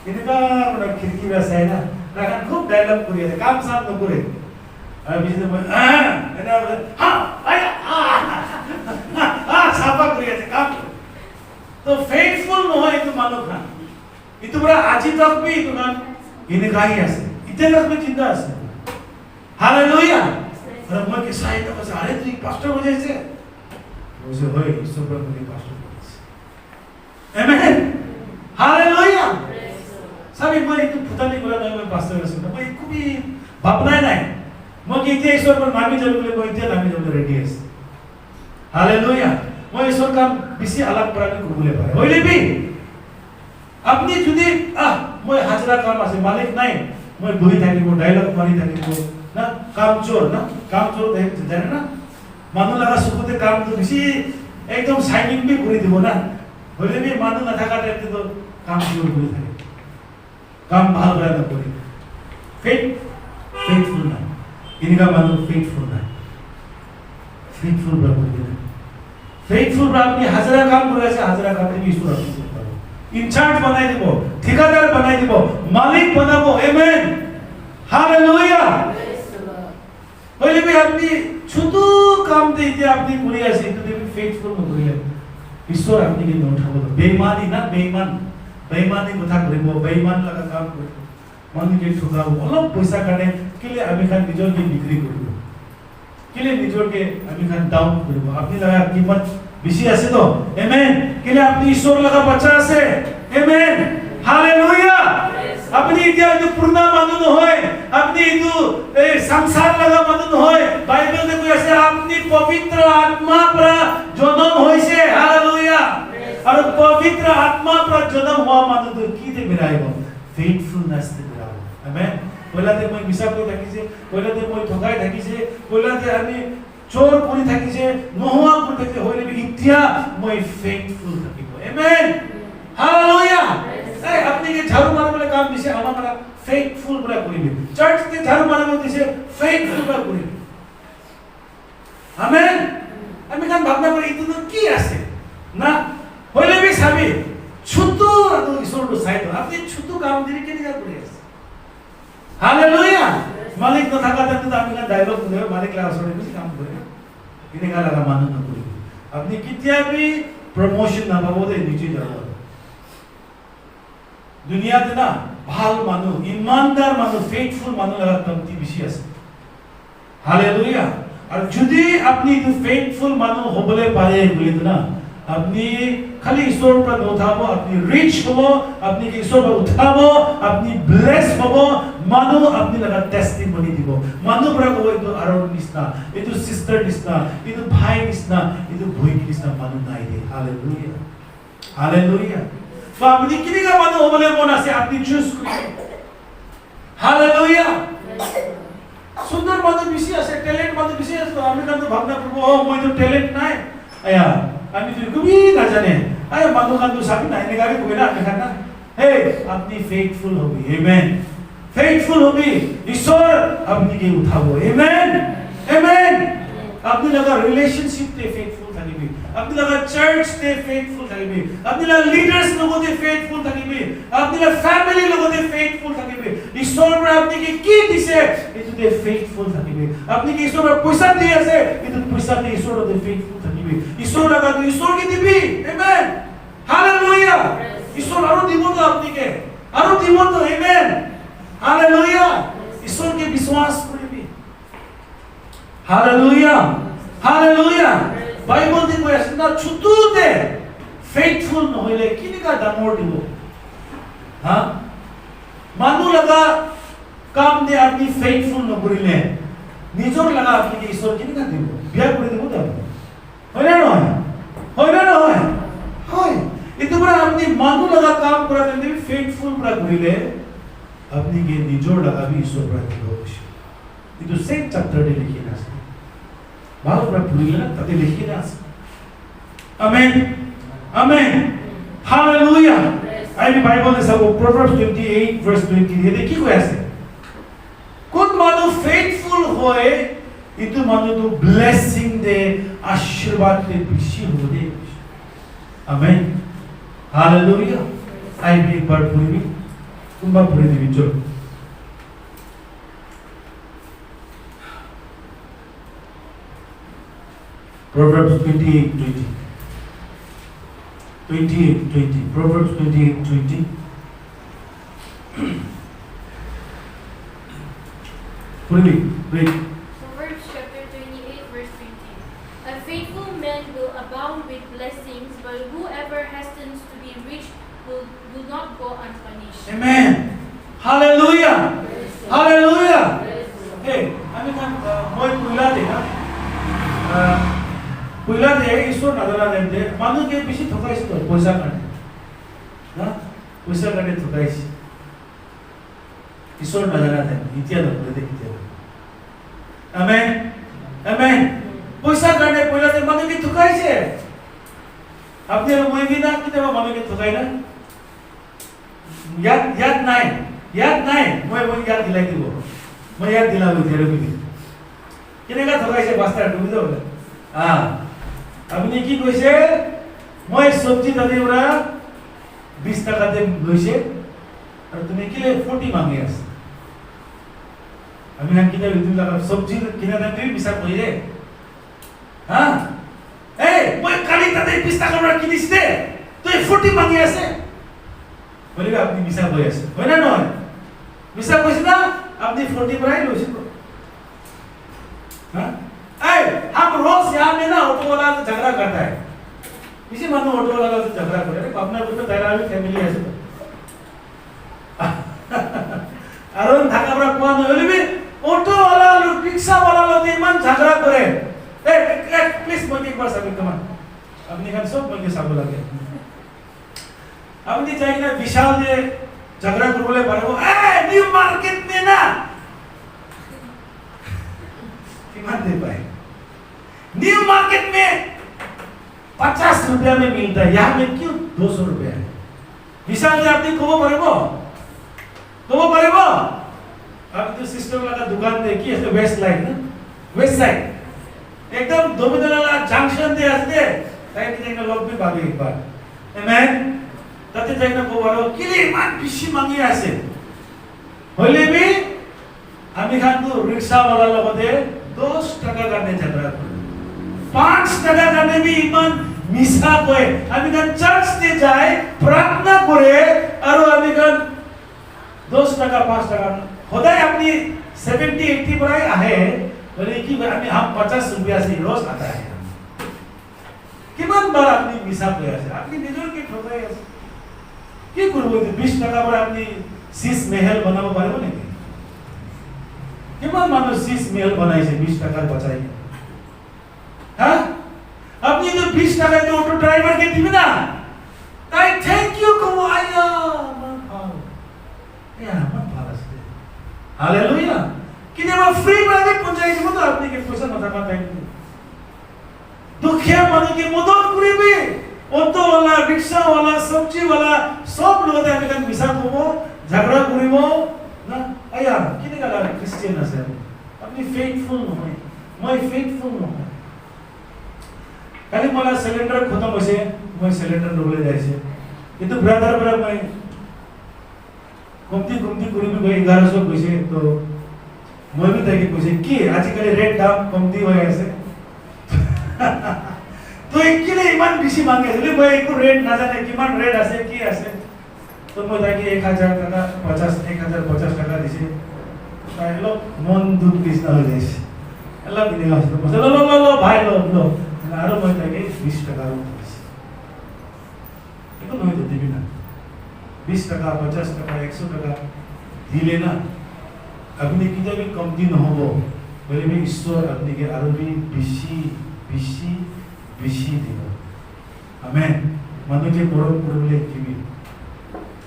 इनका ना खिड़की वैसा है ना लेकिन खूब डायलॉग करिए काम साथ तो करे और बीच में हां आया छापा करिए काम तो फेथफुल न हो तो मानो खान इतो बड़ा आजी तक भी तो ना इनका ही আছে इतने तक में चिंता আছে हालेलुया और मैं के साइड तो अरे तू पास्टर हो जाए उसे होय ईश्वर पर मुझे पास्टर आमेन हालेलुया सभी मैं तो पता नहीं बोला मैं पास्टर है मैं कभी भावना नहीं मैं कि इथे ईश्वर पर मामी जब बोले मैं इथे मामी जब रेडी है हालेलुया मैं ईश्वर का बेसी अलग प्राणी को बोले पारे होइले भी अपनी जुदी मैं हाजरा काम আছে मालिक नहीं मैं বহি থাকিব ডায়লগ মারি থাকিব না কামচোর জানে না মানুহ লাগা সুখতে কাম তো বেশি একদম সাইনিং भी করে দিব না হইলে भी মানুহ না থাকা টাইমতে তো কাম শুরু করে থাকে কাম ভালো করে না করে फेथफुल না इनका মানুহ फेथफुल না फेथफुल বাবু फेथफुल আপনি হাজারা কাম করে আছে হাজারা কাম দিয়ে ঈশ্বর আপনি করতে ইনচার্জ বানাই দিব ঠিকাদার বানাই দিব মালিক বানাবো আমেন हालेलुया হইলে भी আপনি শুধু কাম দিতে আপনি করে আছে কিন্তু फेथफुल ন করিলে ঈশ্বর আপনি কি উঠাবো বেঈমানি না বেঈমানি কথা করিব বেঈমান লাগা কাম করিব মানুষকে ঠকাবো অলপ পয়সা কানে কেলে আমি খান নিজকে বিক্রি করিব কেলে নিজকে আমি খান ডাউন করিব আপনি লাগা কিমত বেশি আছে তো আমেন কেলে আপনি ঈশ্বর লাগা বাচ্চা আছে আমেন हालेलुया अपनी इतिया जो पूर्ण मानून होय अपनी इतु संसार लगा मानून होय बाइबल में कोई ऐसे अपनी पवित्र आत्मा पर जन्म होइसे हालेलुया और पवित्र आत्मा पर जन्म हुआ मानून तो की दे मिराइबो फेथफुलनेस दे मिराइबो आमेन পইলাতে মই মিছা কই থাকিছে পইলাতে মই ঠকাই থাকিছে পইলাতে আমি চোর কৰি থাকিছে নহোৱা কৰি থাকিছে হইলে ইতিয়া মই फेथफुल থাকিব আমেন हालेलुया अपनी के झाड़ू मारने वाले काम दिसे हमारा फेथफुल पूरा करिबे चर्च के झाड़ू मारने वाले दिसे फेथफुल पूरा करिबे आमेन আমি কান ভাবনা করি ইতো কি আছে না হইলে বি সাবি ছোট তো ঈশ্বর তো সাইড আপনি ছোট কাম দিলে কি নিগা করে আছে हालेलुया মালিক না থাকাতে তো আমি কান ডায়লগ করে মালিক লা আসলে বেশি কাম করে ইনেগা লাগা মান না করি আপনি কিতিয়া भी प्रमोशन না পাবো দে নিচে যাবো দুনিয়াতে না ভাল মানুষ ইমানদার মানুষ फेथफुल মানুষ লাগা কমতি বেশি আছে हालेलुया আর যদি আপনি তো फेथफुल মানুষ হবলে পারে বলি তো না আপনি খালি ঈশ্বর উপর উঠাবো আপনি রিচ হবো আপনি কি ঈশ্বর উপর উঠাবো আপনি ব্লেস হবো মানুষ আপনি লাগা টেস্টিমনি দিব মানুষ পুরা কই তো আর নিস্তা এটো সিস্টার নিস্তা এটো ভাই নিস্তা এটো নিচিনা মানুহ নাই দে হালেলুয়া হালেলুয়া তো আপুনি কিনিকা মানুহ হ'বলৈ মন আছে আপুনি চুজ কৰিব হালেলুয়া সুন্দর মানুষ বেশি আছে ট্যালেন্ট মানুষ বেশি আছে তো আমি কিন্তু ভাবনা করব ও মই তো ট্যালেন্ট নাই আয়া আমি তো কবি না জানে আয়া মানুষ কিন্তু সাবি নাই নেগারে কই না দেখা না হে আপনি ফেথফুল হবি আমেন ফেথফুল হবি ঈশ্বর আপনি কে উঠাবো আমেন আমেন আপনি লাগা রিলেশনশিপ তে ফেথফুল থাকিবি আপনি লাগা চার্চ তে ফেথফুল থাকিবি আপনি লাগা লিডার্স লগতে ফেথফুল থাকিবি আপনি লাগা ফ্যামিলি লগতে ফেথফুল থাকিবি ঈশ্বর আপনি কি দিছে এতুতে ফেথফুল থাকিবি আপনি কি ঈশ্বর পয়সা দি আছে এতু পয়সা দি ঈশ্বরতে ফেথফুল থাকিবি ঈশ্বর লাগা তো ঈশ্বর কি দিবি আমেন হালেলুয়া ঈশ্বর আরো দিব তো আপনিকে আরো দিব তো আমেন হালেলুয়া ঈশ্বরকে বিশ্বাস করিবি হালেলুয়া হালেলুয়া বাইবেল দি কই আছে না ছুতুতে ফেথফুল নহলে কিনিকা ডাঙৰ দিব হ্যাঁ মানুহ লাগা কাম দে আপনি ফেথফুল নকৰিলে নিজৰ লাগা আপনি ঈশ্বৰ কিনিকা দিব বিয়া কৰি দিব তো হয় না নহয় হয় না নহয় হয় এটো পৰা আপনি মানুহ লাগা কাম কৰা তেন্তে ফেথফুল পৰা কৰিলে আপনি কি নিজৰ লাগা বি ঈশ্বৰ পৰা দিব এটো সেম চ্যাপ্টার এ লিখি আছে ভালো করে পড়িলে না তাতে লিখি আছে আমেন আমেন হালেলুয়া আই বাইবেল এ সব প্রভাবস 28 ভার্স 20 এতে কি কই আছে কোন মানুষ ফেথফুল হয় ইতো মানুষ তো ব্লেসিং দে আশীর্বাদ দে বেশি হবে আমেন হালেলুয়া আই বি একবার পড়বি তোমরা পড়ে দিবি চলো Proverbs 28:20 Proverbs 28:20 read Proverbs chapter 28 verse 20 A faithful man will abound with blessings, but whoever hastens to be rich will not go unpunished. Amen Hallelujah Hallelujah Hey আমি কাম মই কইলা দে না কইলা দে ঈশ্বর নাজানা দে মানুষকে বেশি ঠকাইছে তো পয়সা কাটে না পয়সা কাটে ঠকাইছে ঈশ্বর নাজানা দে ইতিয়া ধরে দে ইতিয়া আমেন আমেন পয়সা কাটে কইলা দে মানুষকে ঠকাইছে আপনি মই বিনা কিবা মানুষকে ঠকাই না ইয়াদ নাই মই ইয়াদ দিলাই দিব মই ইয়াদ দিলাম ধীরে ধীরে কেনেকা ঠকাইছে বাস্তা ডুবি যাবে আপনি কি কইছে মই সবজি দাদি ওরা 20 টাকা দে লইছে আর তুমি কি 40 মাঙ্গি আছে আমি কিনা 2 টাকা সবজি কিনা দাম তুই বিসা কইরে হ্যাঁ এই মই কালি তাতে 20 টাকা ওরা কিনিস দে তুই 40 মাঙ্গি আছে বলিবে আপনি বিসা কই আছে হয় না নয় বিসা কইছ না আপনি 40 প্রায় লইছে हाँ? हम रोज यहाँ में ना ऑटो वाला से झगड़ा करता है किसी मानो ऑटो वाला से झगड़ा करे अरे अपना कुछ दायरा भी फैमिली है तो अरुण धागा बड़ा कौन है भी ऑटो वाला लोग रिक्शा वाला लोग इमान झगड़ा करे प्लीज मुझे एक बार सभी कमान अपनी हम सब मुझे सब लगे अपनी चाहिए ना विशाल ने झगड़ा कर बोले बारे वो न्यू मार्केट में ना कीमत दे पाए न्यू मार्केट में 50 रुपया में मिलता है यहाँ में क्यों 200 रुपया है विशाल ने अपनी कोबो परेबो अब तो सिस्टम लगा दुकान देखी है वेस्ट लाइन ना वेस्ट साइड एकदम दोमिनला जंक्शन दे आते ताई की जगह लोग भी भागे एक बार आमेन তাতে যাই না কোবারো কিলে মান বেশি মাগি আছে হইলে বি আমি খানু রিকশা वाला লগতে 10 টাকা কাটে ঝগড়া করে 5 টাকা কাটে বি ইমান মিছা কয় আমি কান চার্চ তে যায় প্রার্থনা করে আর আমি কান 10 টাকা 5 টাকা খোদাই আপনি 70 80 পরাই আহে বলে কি আমি हम 50 रुपया से रोज आता है কিমান বার আপনি মিছা কয় আছে আপনি নিজের কি ঠকাই আছে কি করব 20 টাকা পরে আপনি সিস মেহেল বানাবো পারবো নাকি কিমান মানুষ সিস মেহেল বানাইছে 20 টাকার বাঁচাই হ্যাঁ আপনি তো 20 টাকা ড্রাইভারকে দিবি না তাই থ্যাংক ইউ কব আয়া আমার ভাল আমার ভাল আছে হালেলুয়া কেতিয়াবা ফ্ৰী মানে পঞ্চায়ত দিব তো আপনি কি পয়সা নথকা টাইম দুখীয়া মানুহকে মদত কৰিবি অটোৱালা ৰিক্সাৱালা সবজিৱালা সব লগতে আমি তাক মিছা কব ঝগড়া কৰিব না আয়া কেনেকা লাগে খ্ৰীষ্টিয়ান আছে আপনি ফেইথফুল নহয় মই ফেইথফুল নহয় কালি मला सिलेंडर खतम হৈছে মই सिलेंडर লবলৈ যাইছে কিন্তু ব্রাদার পৰা মই কমতি কৰিব গৈ 1100 গৈছে তো মই বি তাকে কৈছে কি আজিকালি ৰেট দাম কমতি হৈ আছে তো একলে ইমান বেছি মাংগে আছে মই একো ৰেট নাজানে কিমান ৰেট আছে কি আছে তো মই তাকে 1000 টাকা 1050 টাকা দিছে তাই লোক মন দুখ দিছনা হৈ যাইছে আল্লাহ দিনে আছে লো ভাই লো আরো মই তাকে 20 টাকা দিছি একো নয় তো দিবি না 20 টাকা 50 টাকা 100 টাকা দিলে না আপনি কিভাবে কমতি নহব বলে ঈশ্বর আপনাকে আরো বেশি বেশি বেশি দিব আমেন মানুষকে মরম করলে দিবি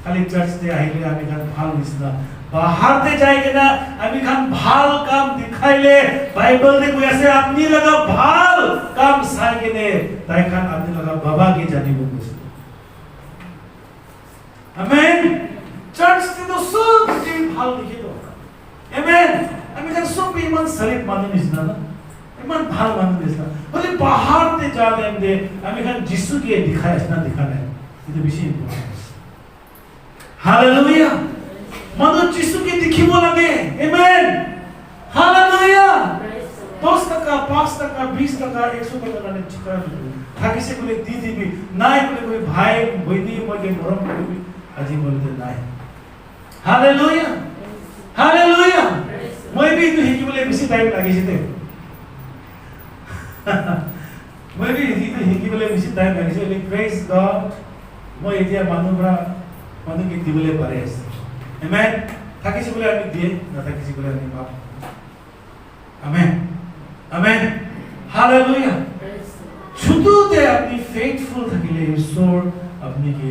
খালি চার্চতে আইলে আমি খান ভাল নিছিনা বাহারতে যাই কিনা আমি খান ভাল কাম দেখাইলে বাইবেল দে কই আছে আপনি লাগা ভাল কাম চাই কিনে তাই খান আপনি লাগা বাবা কে জানিব কইছে আমেন চার্চতে তো সব কি ভাল দেখি তো আমেন আমি খান সব ইমান শরীফ মানুষ নিছিনা না ইমান ভাল মানুষ নিছিনা বলে বাহারতে যাবেন দে আমি খান যিশুকে দেখাই আসনা দেখানে এটা বেশি ইম্পর্টেন্ট হালেলুয়া মানুষ যিশুকে দেখিব লাগে আমেন হালেলুয়া 10 টাকা 5 টাকা 20 টাকা 100 টাকা মানে চিকা থাকিছে বলে দি দিবি নাই বলে ভাই বইনি মগে মরম করবি আজি বলতে নাই হালেলুয়া হালেলুয়া মই বি তো হিকিবলে বেশি টাইম লাগিছে তে মই বি হিকিবলে বেশি টাইম লাগিছে প্রেজ গড মই এতিয়া মানুহে দিবলে পারে আছে আমেন থাকিছে বলে আমি দিয়ে না থাকিছে বলে আমি পাব আমেন আমেন হালেলুয়া শুধুতে আপনি ফেইথফুল থাকিলে ঈশ্বর আপনাকে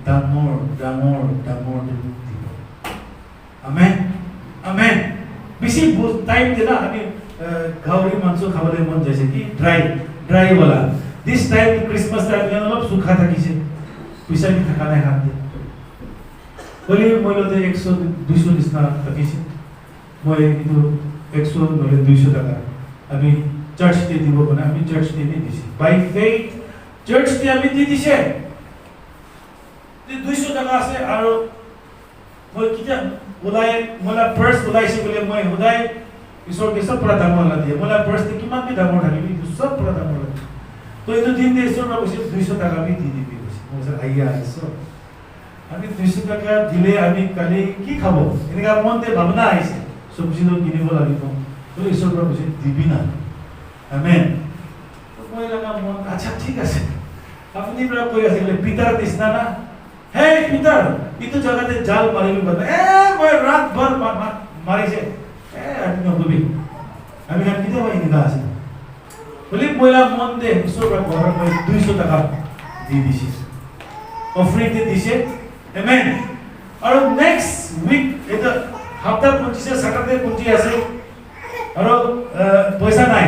ডাঙৰ দিব আমেন আমেন বেশি টাইম দিনা আমি গাওরি মাংস খাবলে মন যাইছে কি ড্রাই वाला দিস টাইম ক্রিসমাস টাইম অলপ সুখা থাকিছে পয়সা কি থাকা নাই হাতে বলি মইলতে 100 200 নিছনা থাকিছে মই কিন্তু 100 নহলে 200 টাকা আমি চার্চতে দিব না আমি চার্চতে দিছি বাই ফেইথ চার্চতে আমি দি দিছে 200 টাকা আছে আৰু মই কিটা ওলাই মোলা পার্স ওলাইছে বলে মই ওলাই ঈশ্বর কে সব প্রদান वाला দিয়ে মোলা পার্স তে কিমান বি দাম থাকিবি সব প্রদান वाला তো এই দিন দে ঈশ্বর বসে 200 টাকা বি দি দিবি মই আইয়া ঈশ্বর আমি 200 টাকা দিলে আমি কালি কি খাবো এনেকা মনতে ভাবনা আইছে সবজি তো কিনিব লাগিব তো ঈশ্বর বসে দিবি না আমেন তো মই লাগা মন আচ্ছা ঠিক আছে আপনি প্রা কই আছে পিতার দিছনা না হে পিতার ইতো জায়গাতে জাল মারিবি বলে মই রাত ভর মারিছে আপনি নবি আমি কান কিতে ভাই নিদা আছে বলি পয়লা মন দে ঈশ্বর ঘর মই 200 টাকা দি দিছি অফারিং দে দিছে আমেন আর নেক্সট উইক এটা হপ্তা 25 স্যাটারডে 25 আছে আর পয়সা নাই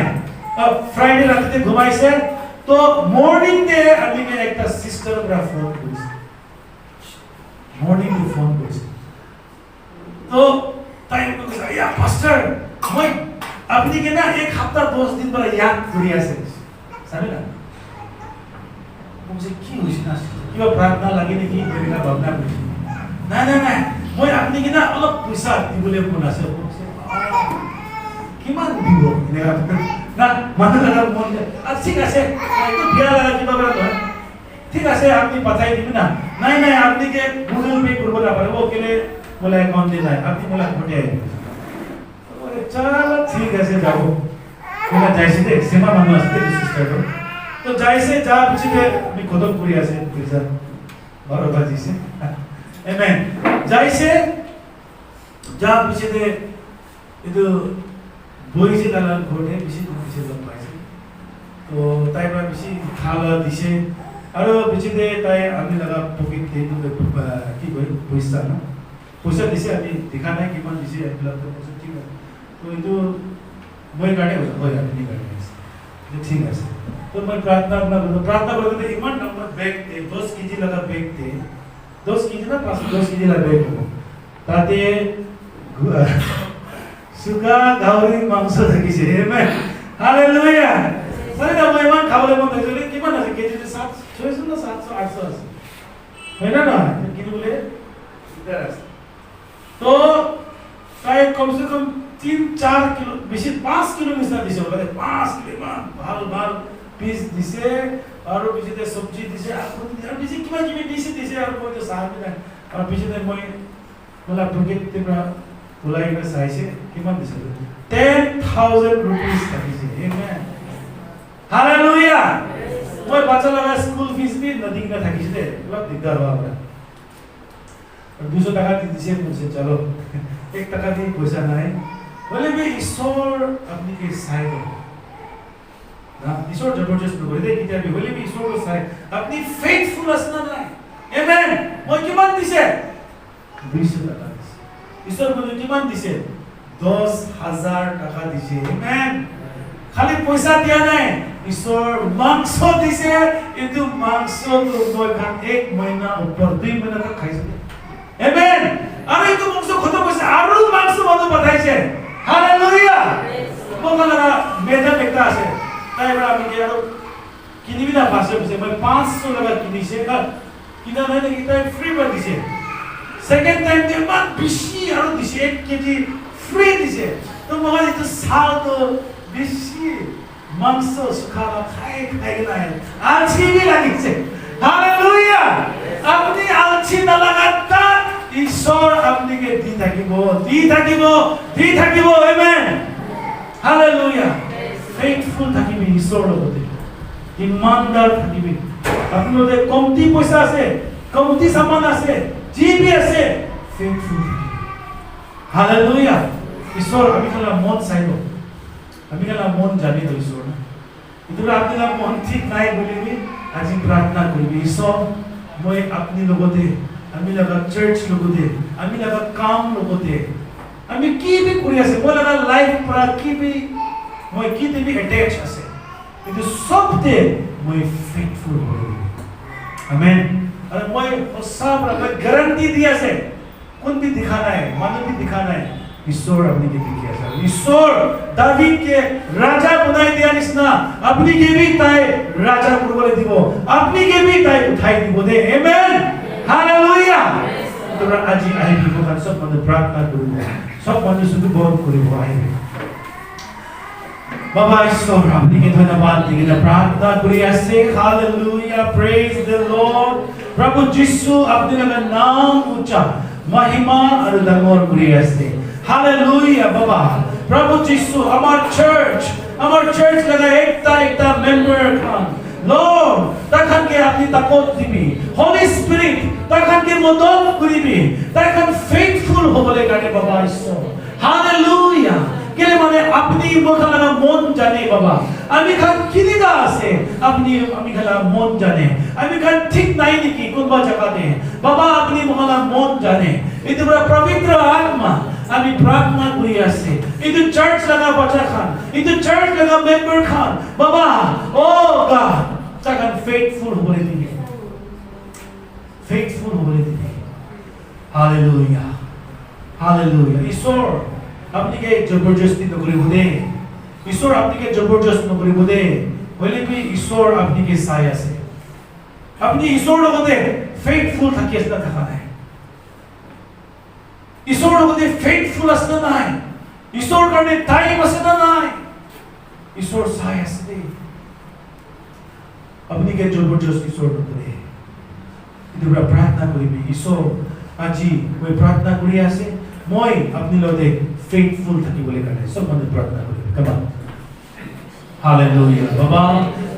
ফ্রাইডে রাতে ঘুমাইছে তো মর্নিং ডে আমি একটা সিস্টার গ্রাফ ফোন করেছি মর্নিং ফোন করেছি তো তাই বলছে ইয়া পাস্টার মই আপনি কি না এক সপ্তাহ 10 দিন পরে ইয়াদ করি আছে জানে না বলছে কি হইছে না কিবা প্রার্থনা লাগে নাকি এরা ভাবনা করছি না না না মই আপনি কি না অলপ পয়সা দিবলে কোন আছে বলছে কিমান দিব এরা না মানে লাগা মন ঠিক আছে একটু বিয়া লাগা কিবা বলা ঠিক আছে আপনি পাঠাই দিবেন না নাই নাই আপনি কে গুগল পে করব না পারে ও কেলে বলে অ্যাকাউন্টে নাই আপনি বলে ঘটে আই বলে চল ঠিক আছে যাও বলে যাইছে দে সেমা মানুষ আসতে সিস্টার তো যাইছে যা পিছনে আমি খতম করি আছে পয়সা 12 বাজিছে আমেন যাইছে যা পিছনে ಇದು বইছে দালাল ঘটে বেশি দিছে লোক পাইছে তো তাইবা বেশি খাওয়া দিছে আৰু পিছতে তাই আমি লগা পকেট সেইটো কি কয় পইচা ন পইচা দিছে আমি দেখা নাই কিমান দিছে এইবিলাক পইচা ঠিক আছে তো এইটো মই কাৰণে কৈছোঁ হয় আপুনি কাৰণে আছে ঠিক আছে তো মই প্ৰাৰ্থনা কৰোঁতে ইমান ডাঙৰ বেগ দে 10 কেজি লগা বেগ দে 10 কেজি না 10 কেজি লগা বেগ হ'ব তাতে সুগা গাহৰি মাংস থাকিছে আমেন হালেলুয়া মই না মই ইমান খাবলৈ মন গৈছিল কিমান আছে কেজি 600 না 700 800 আছে হয় না নহয় কিনিবলৈ দিগদাৰ আছে তো তাই কমসে কম 3-4 কিলো বেশি 5 কিলো মিছা দিছে বলে 5 কিলো মান ভাল পিস দিছে আৰু পিছতে সবজি দিছে আৰু বেশি কিবা কিবি দিছে আৰু মই তো সাহায্য নাই আৰু পিছতে মই বলা পকেট পৰা ওলাই গৈ চাইছে কিমান দিছে 10,000 rupees থাকিছে আমেন হালেলুয়া মই বাচ্চা লগা স্কুল ফিস বি নদী না থাকিছে দে অলপ দিগদাৰ হোৱা আৰু 200 টাকা দিছে বলছে চলো 1 টাকা দিয়ে পয়সা নাই বলে भी ईश्वर अपनी के साइड ना ईश्वर जबरदस्त नगरे दे किता भी बोले भी ईश्वर को साइड अपनी फेथफुलनेस ना নাই आमेन মই কিমান দিছে 200 টাকা দিছে ईश्वर বলে কিমান দিছে 10,000 টাকা দিছে आमेन খালি পয়সা দিয়া নাই ईश्वर মাংস দিছে কিন্তু মাংস তো মই খান 1 মহিনা উপর 2 মহিনা তক খাইছে आमेन আৰু এইটো মাংস খতম হৈছে আৰু মাংস মানুহ পঠাইছে হালেলুয়া বগলা মেজা একটা আছে তাই বড় আমি আৰু কিনিবি না পাশে বসে মই 500 টাকা কিনিছে কিনা নাই নাকি তাই ফ্রি করে দিছে সেকেন্ড টাইম দে মান বেশি আৰু দিছে 1 কেজি ফ্রি দিছে তো মই এটা সাল তো বেশি মাংস সুখালা খাই নাই আলছি भी লাগিছে হালেলুয়া আপনি আলছি না লাগাতা ঈশ্বর আপনাকে দি থাকিব আমেন হালেলুয়া ফেথফুল থাকিবি ঈশ্বর লগতে ইমানদার থাকিবি আপনাদের কমতি পয়সা আছে কমতি সামান আছে জি বি আছে ফেথফুল হালেলুয়া ঈশ্বর আমি খালা মন চাইব আমি খালা মন জানি তো ঈশ্বর কিন্তু আপনার মন ঠিক নাই বলিবি আজি প্রার্থনা করিবি ঈশ্বর মই আপনি লগতে আমি লগা চার্চ লগতে আমি লগা কাম লগতে আমি কি বি কৰি আছে মই লগা লাইফ পৰা কি বি মই কি বি অ্যাটাচ আছে কিন্তু সবতে মই ফেথফুল হৈ আমেন আৰু মই সব গ্যাৰান্টি দি আছে কোন বি দিখা নাই মানুহ বি দিখা নাই ঈশ্বর আপনাকে দেখি আছে ঈশ্বর দাভিদকে রাজা বনাই দিয়া নিচিনা আপনাকে বি তাই রাজা কৰিবলৈ দিব আপনাকে বি তাই উঠাই দিব দে আমেন হালেলুয়া তোমৰা আজি আহিবি ভগৱান সব মানুহ প্ৰাৰ্থনা কৰিব সব মানুহ শুধু বন্ধ কৰিব আহিবি বাবা ঈশ্বর আপনাকে ধন্যবাদ দিই প্রার্থনা করি আছে হালেলুয়া প্রেজ দ্য লর্ড প্রভু যিশু আপনার নাম উচ্চা মহিমা আর ডাঙর করি আছে হালেলুয়া বাবা প্রভু যিশু আমার চার্চ লাগা একটা মেম্বার খান Lord, takhan ke apni takot dibi. Holy Spirit, takhan ke modon koribi. Takhan faithful hobole kane baba Ishwar. Hallelujah. Kele mane apni mokhala mon jane baba. Ami khan kiniga ase. Ami khala mon jane. Ami khan thik nai niki kunba jaga te. Baba apni mokhala mon jane. Itu bra pavitra atma. আমি প্রার্থনা করি আছে ইদু church লাগা বাচ্চা খান ইদু church লাগা member খান বাবা ও god তাকান faithful হয়ে দিবি হালেলুয়া ঈশ্বর আপনাকে জবরদস্তি নকরিব দে ঈশ্বর আপনাকে জবরদস্ত নকরিব দে হইলে কি ঈশ্বর আপনাকে চাই আছে আপনি ঈশ্বর লগতে ফেথফুল থাকি আছে থাকা নাই ঈশ্বর লগতে ফেথফুল আছে নাই ঈশ্বর কাৰণে টাইম আছে নাই ঈশ্বৰ চাই আছে দে আপনি কে জবৰদস্ত ঈশ্বৰ নকৰে ইদুৰা প্ৰাৰ্থনা কৰিবি ঈশ্বৰ আজি মই প্ৰাৰ্থনা কৰি আছে মই আপনি লগতে ফেথফুল থাকিবলৈ কাৰণে সব মানুহ প্ৰাৰ্থনা কৰিবি কাম অন হালেলুয়া বাবা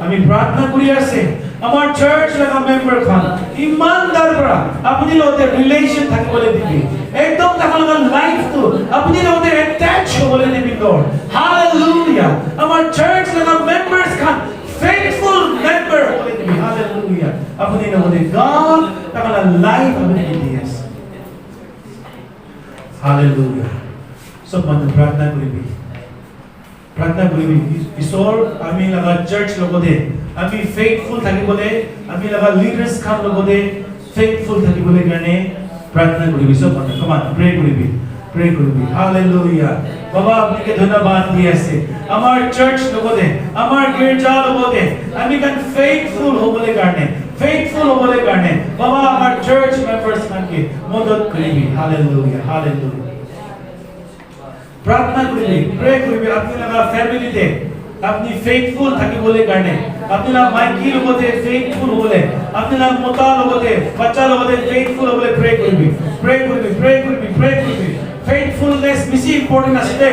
আমি প্ৰাৰ্থনা কৰি আছে আমাৰ চাৰ্চ লগা মেম্বাৰ খান ইমানদাৰ পৰা আপুনি লগতে ৰিলেশন থাকিবলৈ দিবি একদম তাহালৰ লাইফটো আপুনি লগতে এটাচ হ'বলৈ দিবি লৰ্ড হালেলুয়া আমাৰ চাৰ্চ লগা মেম্বাৰ্ছ খান faithful member হ'বলৈ দিবি hallelujah Apuni nabode God takala life apuni ki dias. Hallelujah. So manu pratna koribi. Pratna koribi. Isor ami laga church logode. Ami faithful thakibole. Ami laga leaders khan logode faithful thakibole karne pratna koribi. So manu come on pray koribi. Pray koribi. Hallelujah. Baba apni ke dhanyabad diye ase. Amar church logode. Amar girja logode. Ami kan faithful hobole karne. Faithful hobole karne. Baba amar church members khan ke modad koribi. Hallelujah. Hallelujah. प्रार्थना करिबे pray करिबे अपनी लगा family दे अपनी faithful थाकी बोले करने अपनी लगा Mikey लोगों दे फेथफुल बोले अपनी लगा मोता लोगों दे बच्चा लोगों दे फेथफुल बोले प्रे करिबे फेथफुलनेस बेसी इंपॉर्टेंट আছে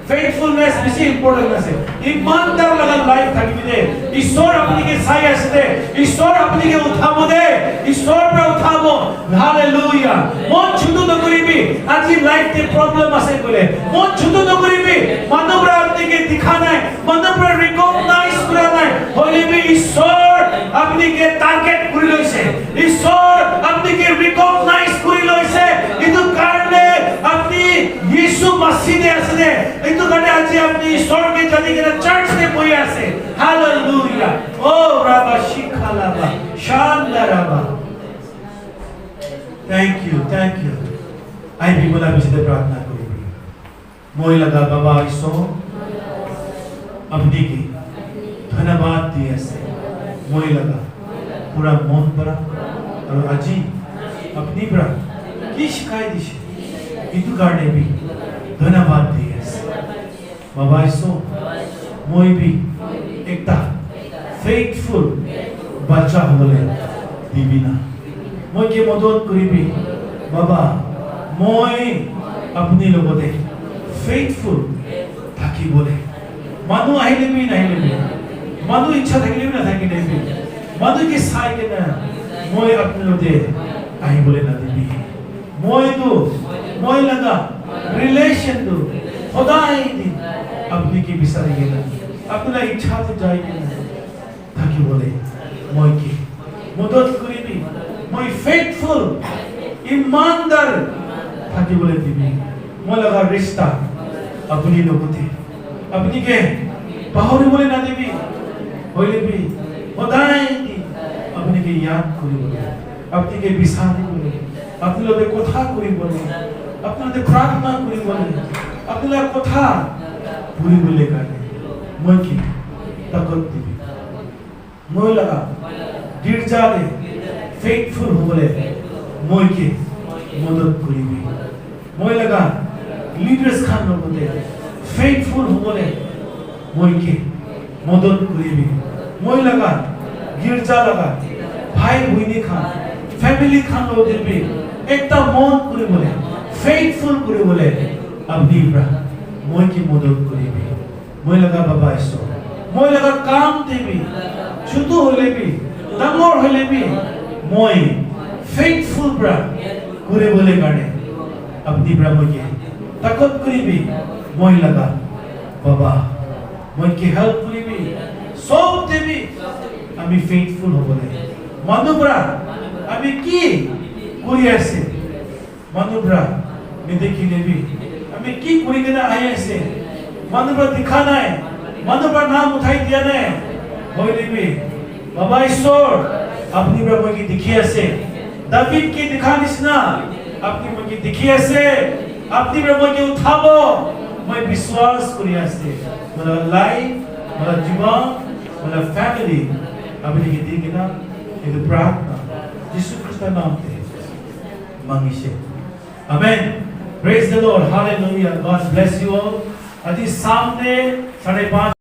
फेथफुलनेस बेसी इंपॉर्टेंट আছে ईमानदार लगा लाइफ थाकी दे ईश्वर अपनी के साय আছে ईश्वर अपनी के उठाबो दे ईश्वर पर उठाबो हालेलुया मन छुटू न करिबी আজি লাইফ তে প্রবলেম আছে বলে মন ছুটো নকরিবি মানবরা আপনাকে দেখা নাই মানবরা রিকগনাইজ করা নাই হইলেবি ঈশ্বর আপনাকে টার্গেট করে লইছে ঈশ্বর আপনাকে রিকগনাইজ করে লইছে ইতো কারণে আপনি যিশু মসজিদে আছে ইতো কারণে আজি আপনি ঈশ্বরকে জানি কিনা চার্চে বই আছে হালেলুয়া ও রাবা শিখালাবা শান্দারাবা থ্যাংক ইউ आई भी बोला बिस्ते प्रार्थना करेंगे मोई लगा बाबा इसो अपनी की धन्यवाद दिए से मोई लगा पूरा मन पड़ा और अजी अपनी पड़ा की शिकायत दिशे इतु करने भी धन्यवाद दिए से बाबा इसो मोई भी एकता फेथफुल बच्चा होले दीबिना मोई के मदद करी भी बाबा মই আপনি লগতে ফেথফুল থাকি বলে মানুহ আহিলে বি নাহিলে মানুহ ইচ্ছা থাকিলে বি নাথাকিলে বি মানুহকে চাই কেনে মই আপনি লগতে আহিবলে নাদিবি মই লগা রিলেশনটো সদায় দিন আপনি কি বিচাৰি কেনে আপোনাৰ ইচ্ছাটো যাই কেনে থাকিবলে মই কি মদত কৰিবি মই ফেথফুল ईमानदार थाकी बोले दिबी মই লগা रिश्ता अपनी लोगोते अपनी के पाहरी बोले ना दिबी होइले भी সদায় দি अपनी के याद करी बोले अपनी के बिसानी बोले अपनी लोगे কথা করি बोले अपनी लोगे प्रार्थना करी बोले अपनी लोग কথা पूरी बोले करने মই কি ताकत दिबी মই লগা गिरजा दे फेथफुल हो बोले মই কি मदद करिबी মই लगा लीडर्स खान लोगोते फेथफुल होबले মই কি मदद करिबी মই लगा गिरजा लगा भाई बहिनी खान फैमिली खान लोगोते भी एकता मन करे बोले फेथफुल करे बोले अपनी ब्रा মই কি मदद करिबी মই लगा बाबा इसो মই लगा काम देबी ছোট হলে भी ডাঙর হলে भी মই फेथफुल ब्रा करे बोले गाने अपनी ब्रह्म के ताकत करीबी মই लगा बाबा মই के हेल्प करीबी सब देबी আমি फेथफुल होबले मानुब्रा আমি কি করি আছে मानुब्रा मैं देखि लेबी আমি কি করি কেনা আই আছে मानुब्रा दिखा নাই मानुब्रा नाम उठाई दिया নাই হই लेबी बाबा ईश्वर अपनी ब्रह्म की दिखी আছে दावीद की दिखा निसना अपनी मुझे दिखी ऐसे अपनी ब्रह्म के उठाबो मैं विश्वास करी ऐसे मेरा लाइफ मेरा जीवन मेरा फैमिली अपनी के दी ना ये प्रार्थना यीशु ख्रिस्ट नाम पे मांगी से amen praise the Lord hallelujah God bless you all अति सामने 5:30